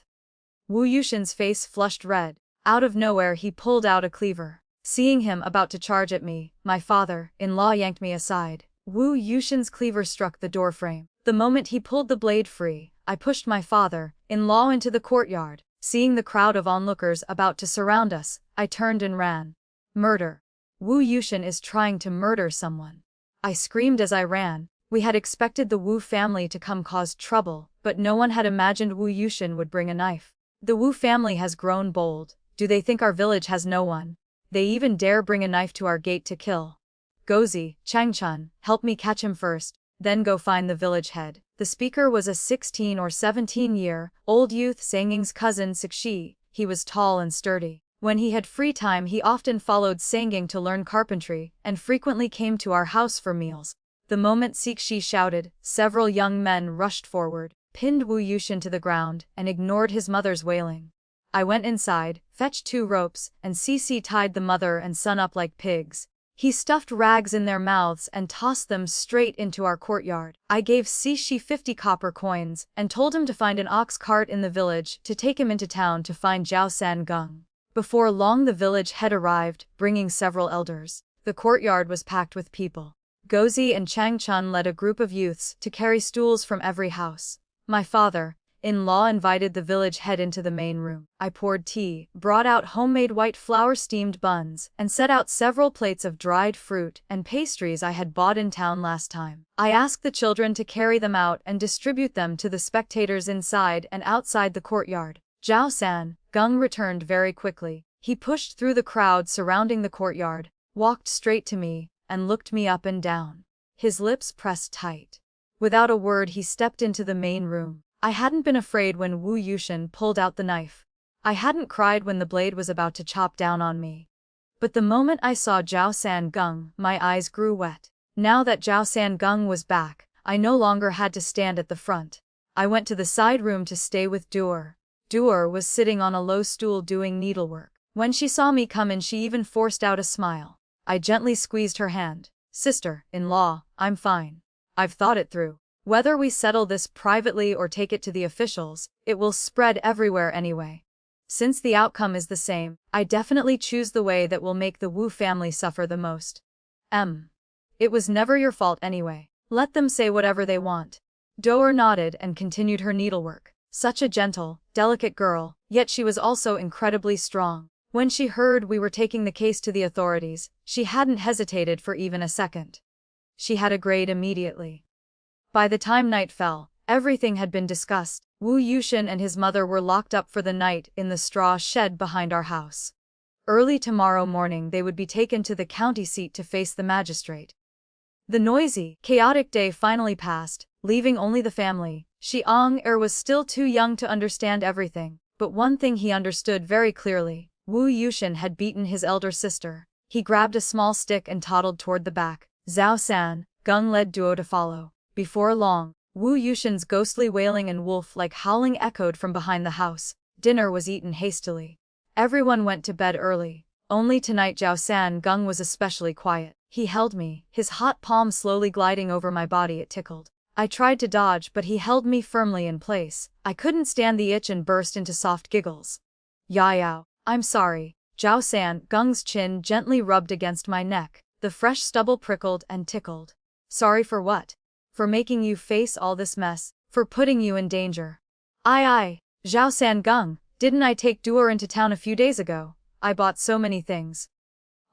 Wu Yushin's face flushed red. Out of nowhere he pulled out a cleaver. Seeing him about to charge at me, my father-in-law yanked me aside. Wu Yushin's cleaver struck the doorframe. The moment he pulled the blade free, I pushed my father in-law into the courtyard. Seeing the crowd of onlookers about to surround us, I turned and ran. Murder. Wu Yushin is trying to murder someone. I screamed as I ran. We had expected the Wu family to come cause trouble, but no one had imagined Wu Yushin would bring a knife. The Wu family has grown bold. Do they think our village has no one? They even dare bring a knife to our gate to kill. Gozi, Changchun, help me catch him first, then go find the village head. The speaker was a 16 or 17-year-old youth, Sanging's cousin Sixi. He was tall and sturdy. When he had free time he often followed Sanging to learn carpentry, and frequently came to our house for meals. The moment Sixi shouted, several young men rushed forward, pinned Wu Yushin to the ground, and ignored his mother's wailing. I went inside, fetched 2 ropes, and Sixi tied the mother and son up like pigs. He stuffed rags in their mouths and tossed them straight into our courtyard. I gave Sixi 50 copper coins, and told him to find an ox cart in the village to take him into town to find Zhao San Gung. Before long the village head arrived, bringing several elders. The courtyard was packed with people. Gozi and Changchun led a group of youths to carry stools from every house. My father-in-law invited the village head into the main room. I poured tea, brought out homemade white flour steamed buns, and set out several plates of dried fruit and pastries I had bought in town last time. I asked the children to carry them out and distribute them to the spectators inside and outside the courtyard. Zhao San Gung returned very quickly. He pushed through the crowd surrounding the courtyard, walked straight to me, and looked me up and down. His lips pressed tight. Without a word he stepped into the main room. I hadn't been afraid when Wu Yushin pulled out the knife. I hadn't cried when the blade was about to chop down on me. But the moment I saw Zhao San Gung, my eyes grew wet. Now that Zhao San Gung was back, I no longer had to stand at the front. I went to the side room to stay with Duer. Duer was sitting on a low stool doing needlework. When she saw me come in she even forced out a smile. I gently squeezed her hand. Sister-in-law, I'm fine. I've thought it through. Whether we settle this privately or take it to the officials, it will spread everywhere anyway. Since the outcome is the same, I definitely choose the way that will make the Wu family suffer the most. It was never your fault anyway. Let them say whatever they want. Doer nodded and continued her needlework. Such a gentle, delicate girl, yet she was also incredibly strong. When she heard we were taking the case to the authorities, she hadn't hesitated for even a second. She had agreed immediately. By the time night fell, everything had been discussed. Wu Yushin and his mother were locked up for the night in the straw shed behind our house. Early tomorrow morning they would be taken to the county seat to face the magistrate. The noisy, chaotic day finally passed, leaving only the family. Xiang was still too young to understand everything, but one thing he understood very clearly. Wu Yushin had beaten his elder sister. He grabbed a small stick and toddled toward the back. Zhao San Gung led Duo to follow. Before long, Wu Yushin's ghostly wailing and wolf-like howling echoed from behind the house. Dinner was eaten hastily. Everyone went to bed early. Only tonight Zhao San Gung was especially quiet. He held me, his hot palm slowly gliding over my body. It tickled. I tried to dodge but he held me firmly in place. I couldn't stand the itch and burst into soft giggles. Yao. I'm sorry. Zhao San Gung's chin gently rubbed against my neck. The fresh stubble prickled and tickled. Sorry for what? For making you face all this mess, for putting you in danger. Aye. Zhao San Gung, didn't I take Duer into town a few days ago? I bought so many things.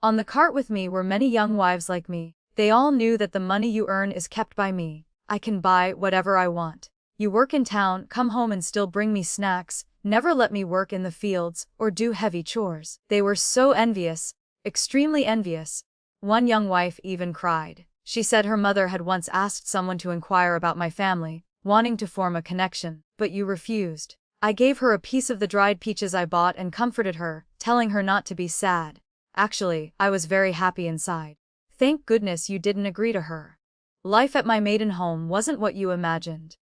On the cart with me were many young wives like me. They all knew that the money you earn is kept by me. I can buy whatever I want. You work in town, come home and still bring me snacks. Never let me work in the fields, or do heavy chores. They were so envious, extremely envious. One young wife even cried. She said her mother had once asked someone to inquire about my family, wanting to form a connection, but you refused. I gave her a piece of the dried peaches I bought and comforted her, telling her not to be sad. Actually, I was very happy inside. Thank goodness you didn't agree to her. Life at my maiden home wasn't what you imagined.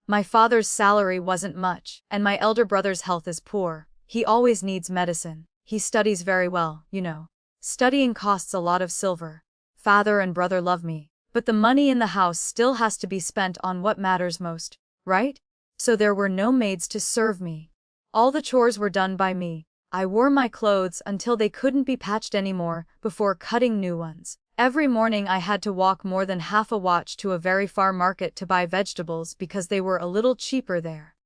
My father's salary wasn't much, and my elder brother's health is poor. He always needs medicine. He studies very well, you know. Studying costs a lot of silver. Father and brother love me, but the money in the house still has to be spent on what matters most, right? So there were no maids to serve me. All the chores were done by me. I wore my clothes until they couldn't be patched anymore, before cutting new ones. Every morning I had to walk more than half a watch to a very far market to buy vegetables because they were a little cheaper there.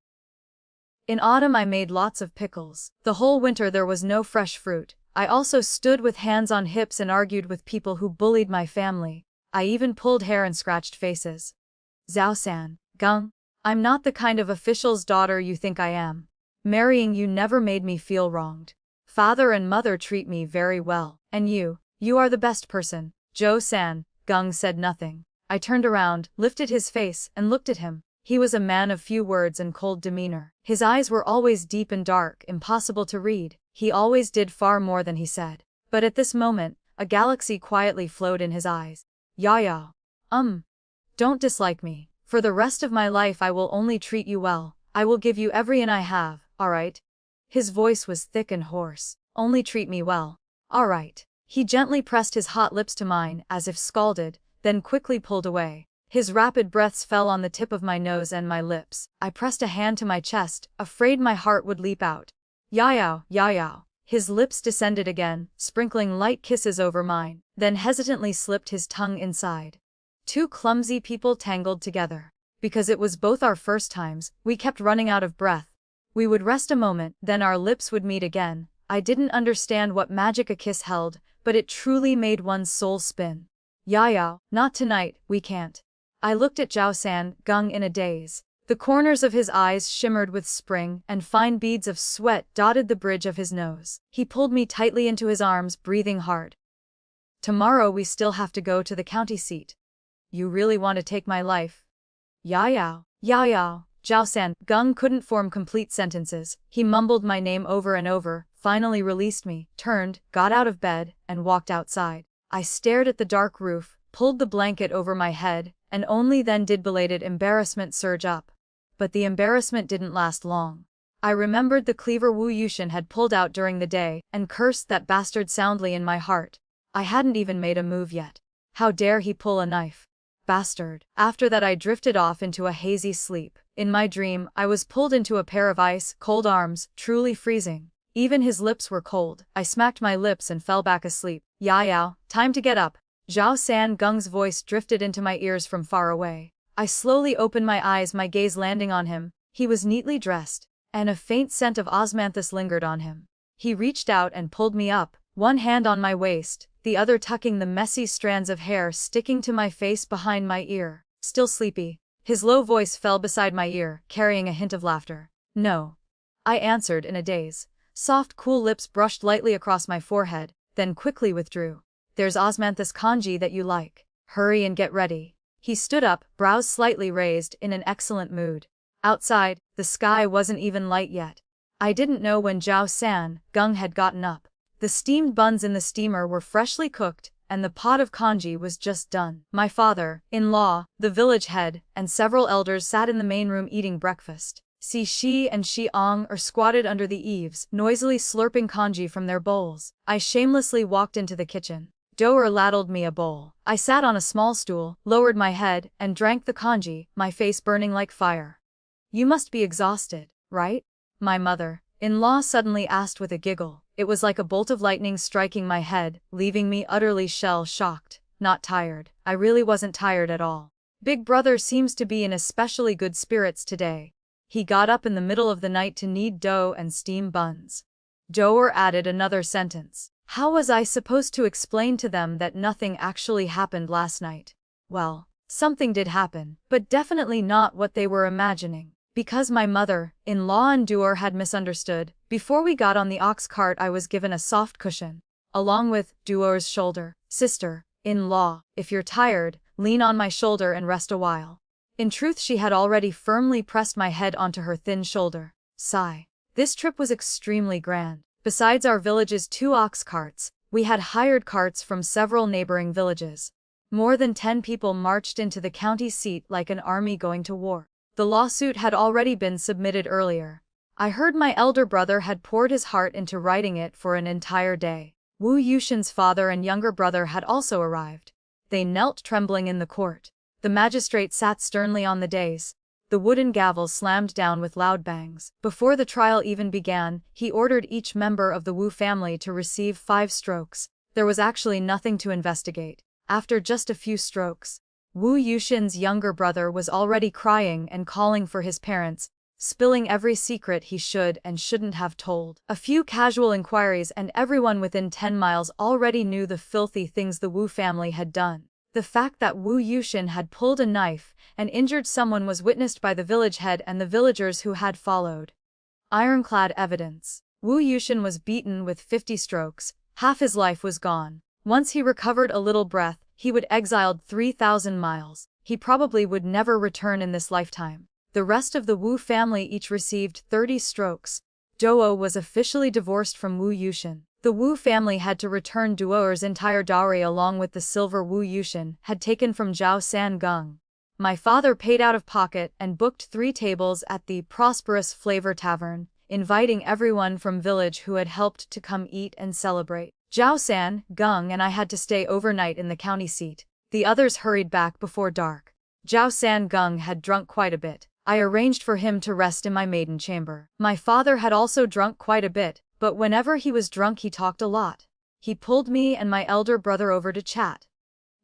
In autumn I made lots of pickles. The whole winter there was no fresh fruit. I also stood with hands on hips and argued with people who bullied my family. I even pulled hair and scratched faces. Zhao-san, Gung, I'm not the kind of official's daughter you think I am. Marrying you never made me feel wronged. Father and mother treat me very well. And you are the best person. Zhao-san, Gung said nothing. I turned around, lifted his face, and looked at him. He was a man of few words and cold demeanor. His eyes were always deep and dark, impossible to read. He always did far more than he said. But at this moment, a galaxy quietly flowed in his eyes. Yao. Don't dislike me. For the rest of my life I will only treat you well. I will give you every yen I have, alright? His voice was thick and hoarse. Only treat me well. Alright. He gently pressed his hot lips to mine, as if scalded, then quickly pulled away. His rapid breaths fell on the tip of my nose and my lips. I pressed a hand to my chest, afraid my heart would leap out. Yao. His lips descended again, sprinkling light kisses over mine, then hesitantly slipped his tongue inside. Two clumsy people tangled together. Because it was both our first times, we kept running out of breath. We would rest a moment, then our lips would meet again. I didn't understand what magic a kiss held, but it truly made one's soul spin. Yao, not tonight, we can't. I looked at Zhao-san, Gung in a daze. The corners of his eyes shimmered with spring, and fine beads of sweat dotted the bridge of his nose. He pulled me tightly into his arms, breathing hard. Tomorrow we still have to go to the county seat. You really want to take my life? Yao. Zhao-san, Gung couldn't form complete sentences. He mumbled my name over and over, finally released me, turned, got out of bed, and walked outside. I stared at the dark roof, pulled the blanket over my head, and only then did belated embarrassment surge up. But the embarrassment didn't last long. I remembered the cleaver Wu Yushin had pulled out during the day, and cursed that bastard soundly in my heart. I hadn't even made a move yet. How dare he pull a knife? Bastard. After that I drifted off into a hazy sleep. In my dream, I was pulled into a pair of ice-cold arms, truly freezing. Even his lips were cold. I smacked my lips and fell back asleep. Yao, time to get up. Zhao-san, Gung's voice drifted into my ears from far away. I slowly opened my eyes, my gaze landing on him. He was neatly dressed, and a faint scent of osmanthus lingered on him. He reached out and pulled me up, one hand on my waist, the other tucking the messy strands of hair sticking to my face behind my ear. Still sleepy, his low voice fell beside my ear, carrying a hint of laughter. No. I answered in a daze. Soft, cool lips brushed lightly across my forehead, then quickly withdrew. There's osmanthus kanji that you like. Hurry and get ready. He stood up, brows slightly raised, in an excellent mood. Outside, the sky wasn't even light yet. I didn't know when Zhao-san, Gung had gotten up. The steamed buns in the steamer were freshly cooked, and the pot of kanji was just done. My father-in-law, the village head, and several elders sat in the main room eating breakfast. Shi and Shi-ong are squatted under the eaves, noisily slurping kanji from their bowls. I shamelessly walked into the kitchen. Doer ladled me a bowl. I sat on a small stool, lowered my head, and drank the kanji, my face burning like fire. You must be exhausted, right? My mother-in-law suddenly asked with a giggle. It was like a bolt of lightning striking my head, leaving me utterly shell-shocked. Not tired. I really wasn't tired at all. Big brother seems to be in especially good spirits today. He got up in the middle of the night to knead dough and steam buns. Doer added another sentence. How was I supposed to explain to them that nothing actually happened last night? Well, something did happen, but definitely not what they were imagining. Because my mother-in-law and Doer had misunderstood, before we got on the ox cart I was given a soft cushion, along with Doer's shoulder. Sister-in-law, if you're tired, lean on my shoulder and rest a while. In truth, she had already firmly pressed my head onto her thin shoulder. Sigh. This trip was extremely grand. Besides our village's 2 ox carts, we had hired carts from several neighboring villages. More than 10 people marched into the county seat like an army going to war. The lawsuit had already been submitted earlier. I heard my elder brother had poured his heart into writing it for an entire day. Wu Yushin's father and younger brother had also arrived. They knelt trembling in the court. The magistrate sat sternly on the dais. The wooden gavel slammed down with loud bangs. Before the trial even began, he ordered each member of the Wu family to receive 5 strokes. There was actually nothing to investigate. After just a few strokes, Wu Yushin's younger brother was already crying and calling for his parents. spilling every secret he should and shouldn't have told. A few casual inquiries and everyone within 10 miles already knew the filthy things the Wu family had done. The fact that Wu Yushin had pulled a knife and injured someone was witnessed by the village head and the villagers who had followed. Ironclad evidence. Wu Yushin was beaten with 50 strokes, half his life was gone. Once he recovered a little breath, he would exiled 3,000 miles. He probably would never return in this lifetime. The rest of the Wu family each received 30 strokes. Duo was officially divorced from Wu Yushin. The Wu family had to return Duo's entire dowry along with the silver Wu Yushin had taken from Zhao San Geng. My father paid out of pocket and booked 3 tables at the prosperous Flavor Tavern, inviting everyone from village who had helped to come eat and celebrate. Zhao San Geng and I had to stay overnight in the county seat. The others hurried back before dark. Zhao San Geng had drunk quite a bit. I arranged for him to rest in my maiden chamber. My father had also drunk quite a bit, but whenever he was drunk he talked a lot. He pulled me and my elder brother over to chat.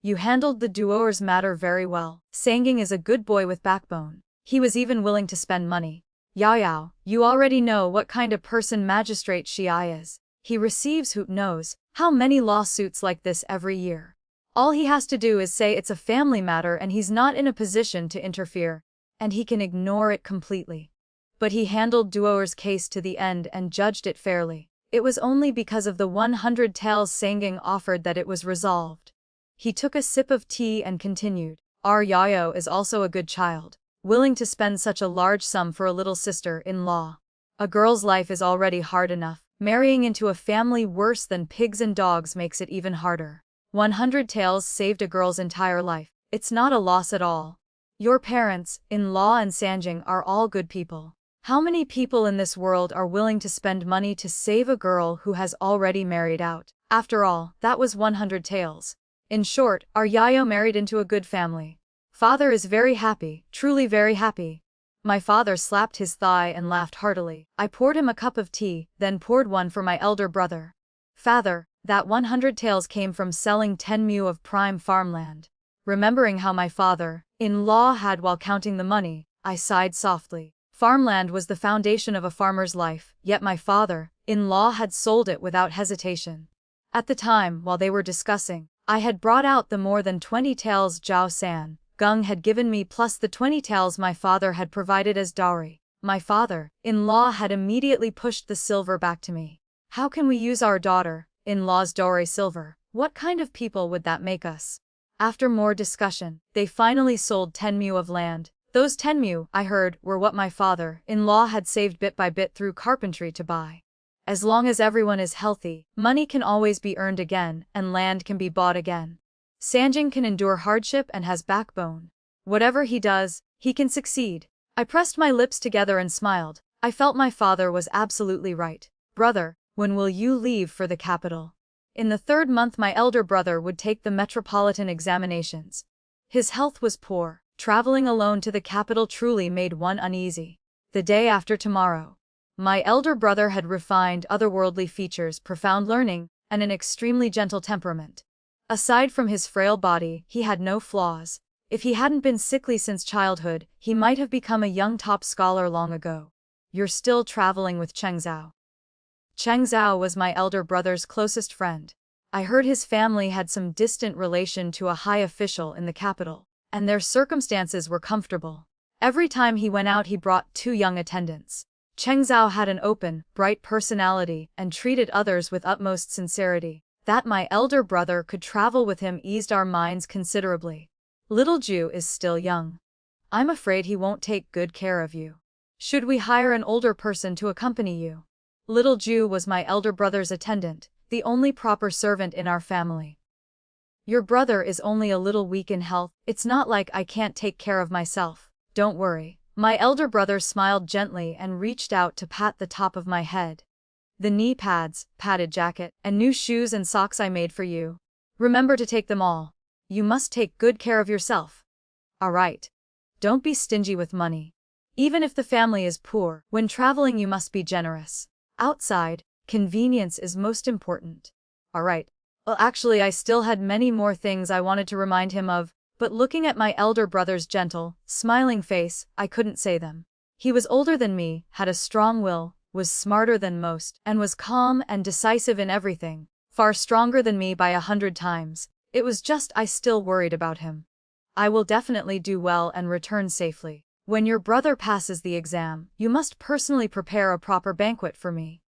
You handled the Duo's matter very well. Sanging is a good boy with backbone. He was even willing to spend money. Yao Yao, you already know what kind of person Magistrate Xiai is. He receives who knows how many lawsuits like this every year. All he has to do is say it's a family matter and he's not in a position to interfere, and he can ignore it completely. But he handled Duo's case to the end and judged it fairly. It was only because of the 100 taels Sanging offered that it was resolved. He took a sip of tea and continued. Our Yayo is also a good child, willing to spend such a large sum for a little sister-in-law. A girl's life is already hard enough. Marrying into a family worse than pigs and dogs makes it even harder. 100 taels saved a girl's entire life. It's not a loss at all. Your parents, in-law and Sanjing are all good people. How many people in this world are willing to spend money to save a girl who has already married out? After all, that was 100 taels. In short, our Yayo married into a good family. Father is very happy, truly very happy. My father slapped his thigh and laughed heartily. I poured him a cup of tea, then poured one for my elder brother. Father, that 100 taels came from selling 10 mu of prime farmland. Remembering how my father-in-law had while counting the money, I sighed softly. Farmland was the foundation of a farmer's life, yet my father-in-law had sold it without hesitation. At the time, while they were discussing, I had brought out the more than 20 taels Zhao San Geng had given me plus the 20 taels my father had provided as dowry. My father-in-law had immediately pushed the silver back to me. How can we use our daughter-in-law's dowry silver? What kind of people would that make us? After more discussion, they finally sold 10 mu of land. Those 10 mu, I heard, were what my father-in-law had saved bit by bit through carpentry to buy. As long as everyone is healthy, money can always be earned again, and land can be bought again. Sanjing can endure hardship and has backbone. Whatever he does, he can succeed. I pressed my lips together and smiled. I felt my father was absolutely right. Brother, when will you leave for the capital? In the 3rd month my elder brother would take the metropolitan examinations. His health was poor. Traveling alone to the capital truly made one uneasy. The day after tomorrow. My elder brother had refined otherworldly features, profound learning, and an extremely gentle temperament. Aside from his frail body, he had no flaws. If he hadn't been sickly since childhood, he might have become a young top scholar long ago. You're still traveling with Cheng Zhao. Cheng Zhao was my elder brother's closest friend. I heard his family had some distant relation to a high official in the capital, and their circumstances were comfortable. Every time he went out he brought 2 young attendants. Cheng Zhao had an open, bright personality and treated others with utmost sincerity. That my elder brother could travel with him eased our minds considerably. Little Ju is still young. I'm afraid he won't take good care of you. Should we hire an older person to accompany you? Little Ju was my elder brother's attendant, the only proper servant in our family. Your brother is only a little weak in health. It's not like I can't take care of myself. Don't worry. My elder brother smiled gently and reached out to pat the top of my head. The knee pads, padded jacket, and new shoes and socks I made for you. Remember to take them all. You must take good care of yourself. Alright. Don't be stingy with money. Even if the family is poor, when traveling you must be generous. Outside, convenience is most important. Alright. Well, actually I still had many more things I wanted to remind him of, but looking at my elder brother's gentle, smiling face, I couldn't say them. He was older than me, had a strong will, was smarter than most, and was calm and decisive in everything, far stronger than me by 100 times. It was just I still worried about him. I will definitely do well and return safely. When your brother passes the exam, you must personally prepare a proper banquet for me.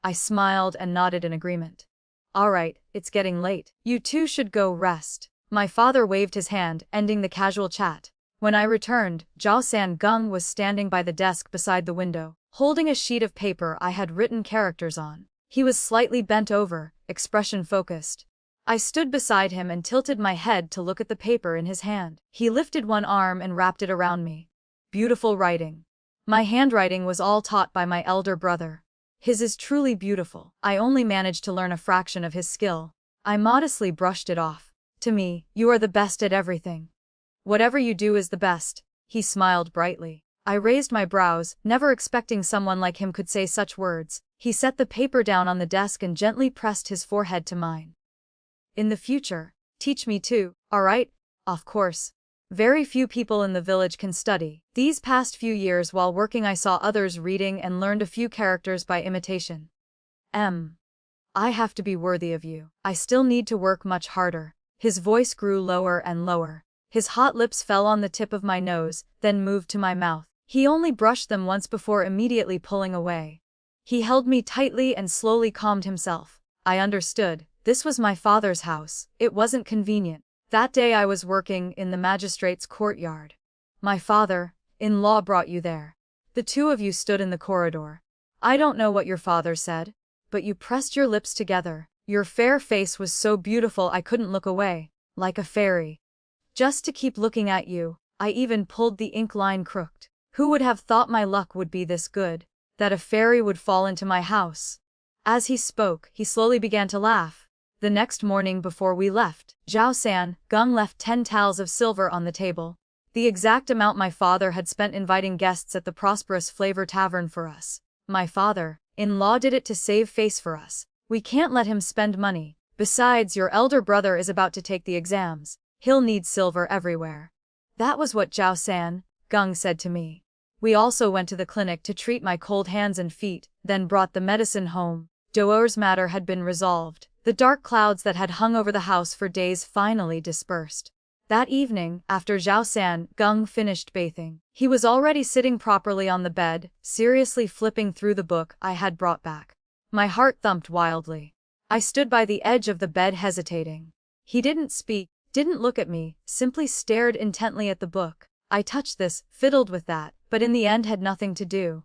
I smiled and nodded in agreement. All right, it's getting late. You two should go rest. My father waved his hand, ending the casual chat. When I returned, Zhao Gung was standing by the desk beside the window, holding a sheet of paper I had written characters on. He was slightly bent over, expression focused. I stood beside him and tilted my head to look at the paper in his hand. He lifted one arm and wrapped it around me. Beautiful writing. My handwriting was all taught by my elder brother. His is truly beautiful. I only managed to learn a fraction of his skill. I modestly brushed it off. To me, you are the best at everything. Whatever you do is the best. He smiled brightly. I raised my brows, never expecting someone like him could say such words. He set the paper down on the desk and gently pressed his forehead to mine. In the future, teach me too, alright? Of course. Very few people in the village can study. These past few years while working I saw others reading and learned a few characters by imitation. I have to be worthy of you. I still need to work much harder. His voice grew lower and lower. His hot lips fell on the tip of my nose, then moved to my mouth. He only brushed them once before immediately pulling away. He held me tightly and slowly calmed himself. I understood. This was my father's house. It wasn't convenient. That day I was working in the magistrate's courtyard. My father-in-law brought you there. The two of you stood in the corridor. I don't know what your father said, but you pressed your lips together. Your fair face was so beautiful I couldn't look away, like a fairy. Just to keep looking at you, I even pulled the ink line crooked. Who would have thought my luck would be this good, that a fairy would fall into my house? As he spoke, he slowly began to laugh. The next morning before we left, Zhao Gung left 10 taels of silver on the table. The exact amount my father had spent inviting guests at the prosperous Flavor Tavern for us. My father-in-law did it to save face for us. We can't let him spend money. Besides, your elder brother is about to take the exams. He'll need silver everywhere. That was what Zhao Gung said to me. We also went to the clinic to treat my cold hands and feet, then brought the medicine home. Doer's matter had been resolved. The dark clouds that had hung over the house for days finally dispersed. That evening, after Zhao Gung finished bathing, he was already sitting properly on the bed, seriously flipping through the book I had brought back. My heart thumped wildly. I stood by the edge of the bed hesitating. He didn't speak, didn't look at me, simply stared intently at the book. I touched this, fiddled with that, but in the end had nothing to do.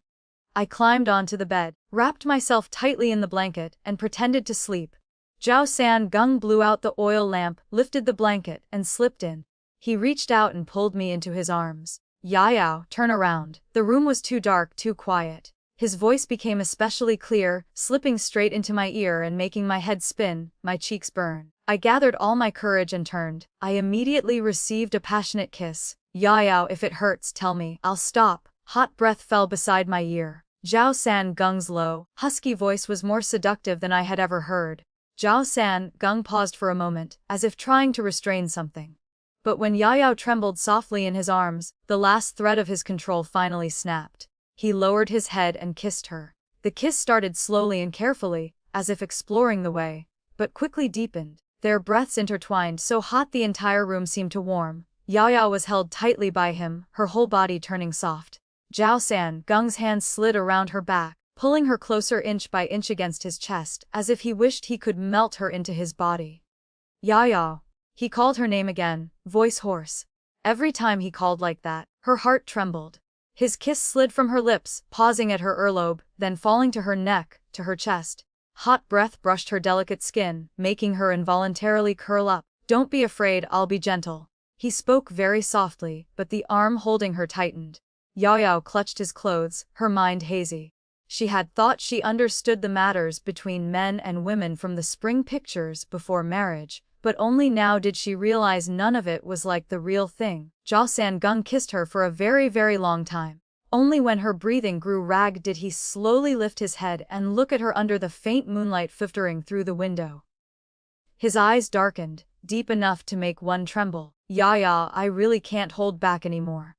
I climbed onto the bed, wrapped myself tightly in the blanket, and pretended to sleep. Zhao Gung blew out the oil lamp, lifted the blanket, and slipped in. He reached out and pulled me into his arms. Yao, turn around. The room was too dark, too quiet. His voice became especially clear, slipping straight into my ear and making my head spin, my cheeks burn. I gathered all my courage and turned. I immediately received a passionate kiss. Yao, if it hurts, tell me. I'll stop. Hot breath fell beside my ear. Zhao Gung's low, husky voice was more seductive than I had ever heard. Zhao Gung paused for a moment, as if trying to restrain something. But when Yao trembled softly in his arms, the last thread of his control finally snapped. He lowered his head and kissed her. The kiss started slowly and carefully, as if exploring the way, but quickly deepened. Their breaths intertwined so hot the entire room seemed to warm. Yao was held tightly by him, her whole body turning soft. Zhao Gung's hands slid around her back, pulling her closer inch by inch against his chest, as if he wished he could melt her into his body. Yao. He called her name again, voice hoarse. Every time he called like that, her heart trembled. His kiss slid from her lips, pausing at her earlobe, then falling to her neck, to her chest. Hot breath brushed her delicate skin, making her involuntarily curl up. Don't be afraid, I'll be gentle. He spoke very softly, but the arm holding her tightened. Yao clutched his clothes, her mind hazy. She had thought she understood the matters between men and women from the spring pictures before marriage, but only now did she realize none of it was like the real thing. Zhao Gung kissed her for a very, very long time. Only when her breathing grew ragged did he slowly lift his head and look at her under the faint moonlight filtering through the window. His eyes darkened, deep enough to make one tremble. Yao, I really can't hold back anymore.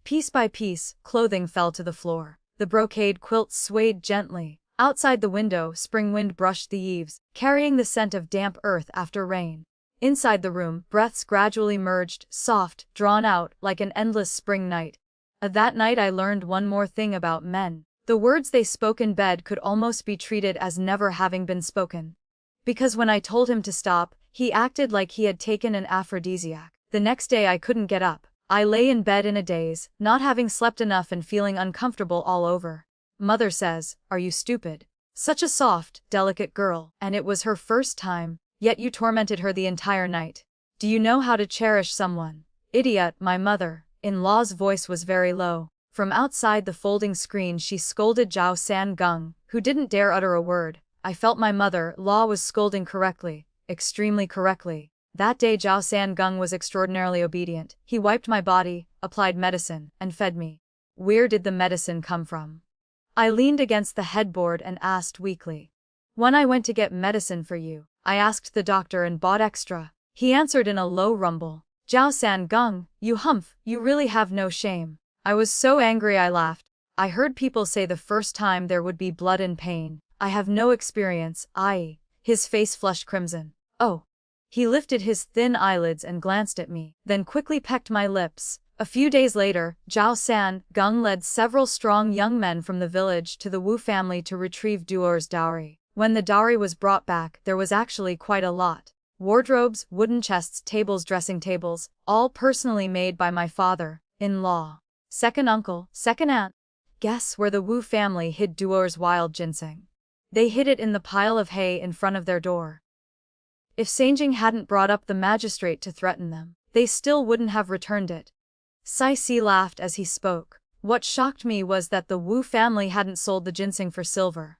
Piece by piece, clothing fell to the floor. The brocade quilts swayed gently. Outside the window, spring wind brushed the eaves, carrying the scent of damp earth after rain. Inside the room, breaths gradually merged, soft, drawn out, like an endless spring night. That night I learned one more thing about men. The words they spoke in bed could almost be treated as never having been spoken. Because when I told him to stop, he acted like he had taken an aphrodisiac. The next day I couldn't get up. I lay in bed in a daze, not having slept enough and feeling uncomfortable all over. Mother says, "Are you stupid? Such a soft, delicate girl, and it was her first time, yet you tormented her the entire night. Do you know how to cherish someone? Idiot." My mother-in-law's voice was very low. From outside the folding screen she scolded Zhao San Gung, who didn't dare utter a word. I felt my mother-in-law was scolding correctly, extremely correctly. That day Zhao San Gung was extraordinarily obedient. He wiped my body, applied medicine, and fed me. Where did the medicine come from? I leaned against the headboard and asked weakly. When I went to get medicine for you, I asked the doctor and bought extra. He answered in a low rumble. Zhao San Gung, you humph, you really have no shame. I was so angry I laughed. I heard people say the first time there would be blood and pain. I have no experience, His face flushed crimson. Oh. He lifted his thin eyelids and glanced at me, then quickly pecked my lips. A few days later, Zhao San Gung led several strong young men from the village to the Wu family to retrieve Duo's dowry. When the dowry was brought back, there was actually quite a lot. Wardrobes, wooden chests, tables, dressing tables, all personally made by my father-in-law. Second uncle, second aunt. Guess where the Wu family hid Duo's wild ginseng? They hid it in the pile of hay in front of their door. If Sanjing hadn't brought up the magistrate to threaten them, they still wouldn't have returned it. Sai Si laughed as he spoke. What shocked me was that the Wu family hadn't sold the ginseng for silver.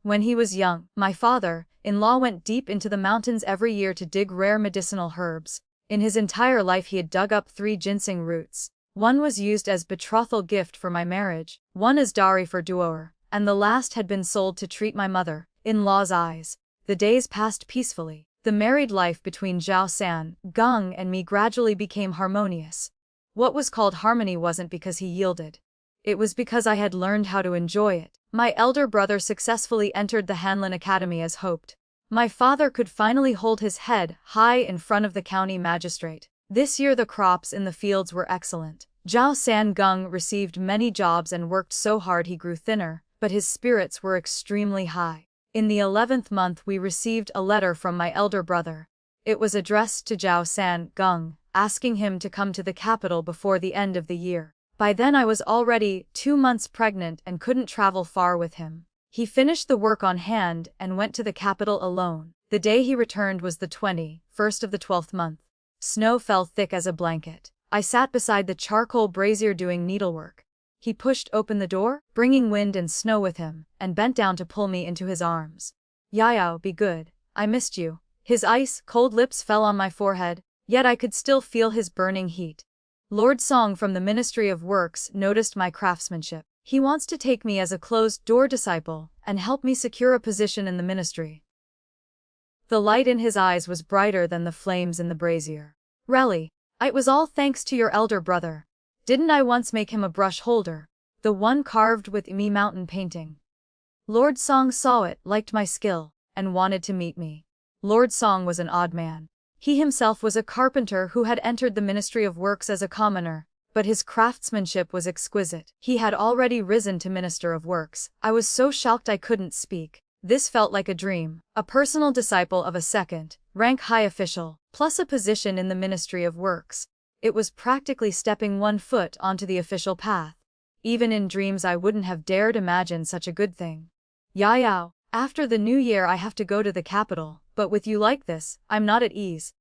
When he was young, my father-in-law went deep into the mountains every year to dig rare medicinal herbs. In his entire life he had dug up 3 ginseng roots. One was used as betrothal gift for my marriage, one as dowry for Duo, and the last had been sold to treat my mother-in-law's eyes. The days passed peacefully. The married life between Zhao San Gung and me gradually became harmonious. What was called harmony wasn't because he yielded. It was because I had learned how to enjoy it. My elder brother successfully entered the Hanlin Academy as hoped. My father could finally hold his head high in front of the county magistrate. This year the crops in the fields were excellent. Zhao San Gung received many jobs and worked so hard he grew thinner, but his spirits were extremely high. In the 11th month we received a letter from my elder brother. It was addressed to Zhao San Gung, asking him to come to the capital before the end of the year. By then I was already 2 months pregnant and couldn't travel far with him. He finished the work on hand and went to the capital alone. The day he returned was the 21st of the 12th month. Snow fell thick as a blanket. I sat beside the charcoal brazier doing needlework. He pushed open the door, bringing wind and snow with him, and bent down to pull me into his arms. "Yao, be good. I missed you." His ice-cold lips fell on my forehead, yet I could still feel his burning heat. Lord Song from the Ministry of Works noticed my craftsmanship. He wants to take me as a closed-door disciple and help me secure a position in the ministry. The light in his eyes was brighter than the flames in the brazier. "Really? It was all thanks to your elder brother. Didn't I once make him a brush holder? The one carved with me mountain painting." Lord Song saw it, liked my skill, and wanted to meet me. Lord Song was an odd man. He himself was a carpenter who had entered the Ministry of Works as a commoner, but his craftsmanship was exquisite. He had already risen to Minister of Works. I was so shocked I couldn't speak. This felt like a dream, a personal disciple of a second-rank high official, plus a position in the Ministry of Works. It was practically stepping 1 foot onto the official path. Even in dreams I wouldn't have dared imagine such a good thing. "Yao, after the new year I have to go to the capital, but with you like this, I'm not at ease."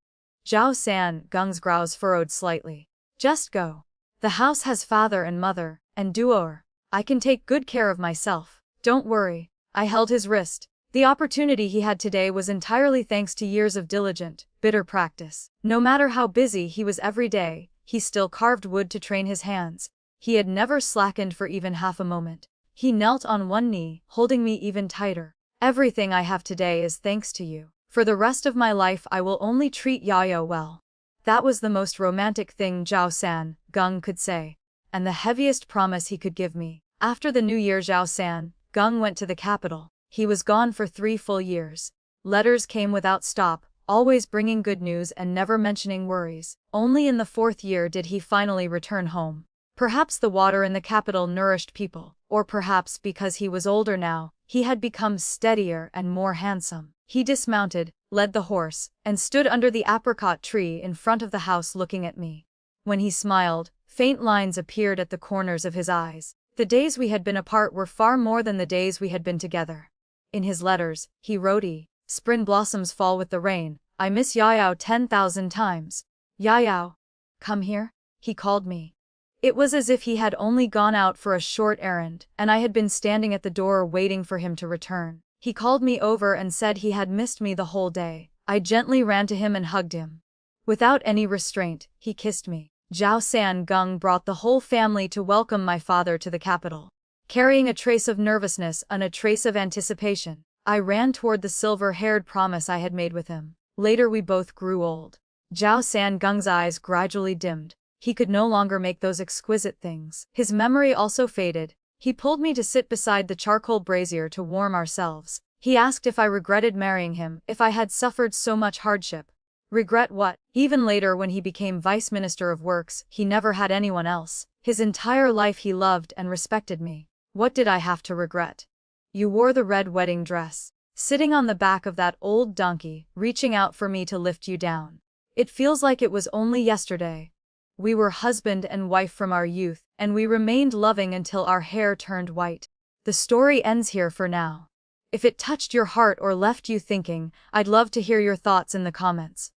Zhao San Gung's brows furrowed slightly. "Just go. The house has father and mother, and Duo. I can take good care of myself. Don't worry." I held his wrist. The opportunity he had today was entirely thanks to years of diligent, bitter practice. No matter how busy he was every day, he still carved wood to train his hands. He had never slackened for even half a moment. He knelt on one knee, holding me even tighter. "Everything I have today is thanks to you. For the rest of my life I will only treat Yao well." That was the most romantic thing Zhao San Gung could say. and the heaviest promise he could give me. After the new year, Zhao San Gung went to the capital. He was gone for 3 full years. Letters came without stop, always bringing good news and never mentioning worries. Only in the 4th year did he finally return home. Perhaps the water in the capital nourished people, or perhaps because he was older now, he had become steadier and more handsome. He dismounted, led the horse, and stood under the apricot tree in front of the house looking at me. When he smiled, faint lines appeared at the corners of his eyes. The days we had been apart were far more than the days we had been together. In his letters, he wrote, "Spring blossoms fall with the rain. I miss Yayao 10,000 times. Yayao, come here," he called me. It was as if he had only gone out for a short errand, and I had been standing at the door waiting for him to return. He called me over and said he had missed me the whole day. I gently ran to him and hugged him. Without any restraint, he kissed me. Zhao San Gung brought the whole family to welcome my father to the capital. Carrying a trace of nervousness and a trace of anticipation, I ran toward the silver-haired promise I had made with him. Later we both grew old. Zhao San Gung's eyes gradually dimmed. He could no longer make those exquisite things. His memory also faded. He pulled me to sit beside the charcoal brazier to warm ourselves. He asked if I regretted marrying him, if I had suffered so much hardship. Regret what? Even later when he became Vice Minister of Works, he never had anyone else. His entire life he loved and respected me. What did I have to regret? You wore the red wedding dress, sitting on the back of that old donkey, reaching out for me to lift you down. It feels like it was only yesterday. We were husband and wife from our youth, and we remained loving until our hair turned white. The story ends here for now. If it touched your heart or left you thinking, I'd love to hear your thoughts in the comments.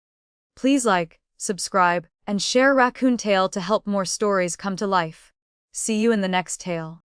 Please like, subscribe, and share Raccoon Tale to help more stories come to life. See you in the next tale.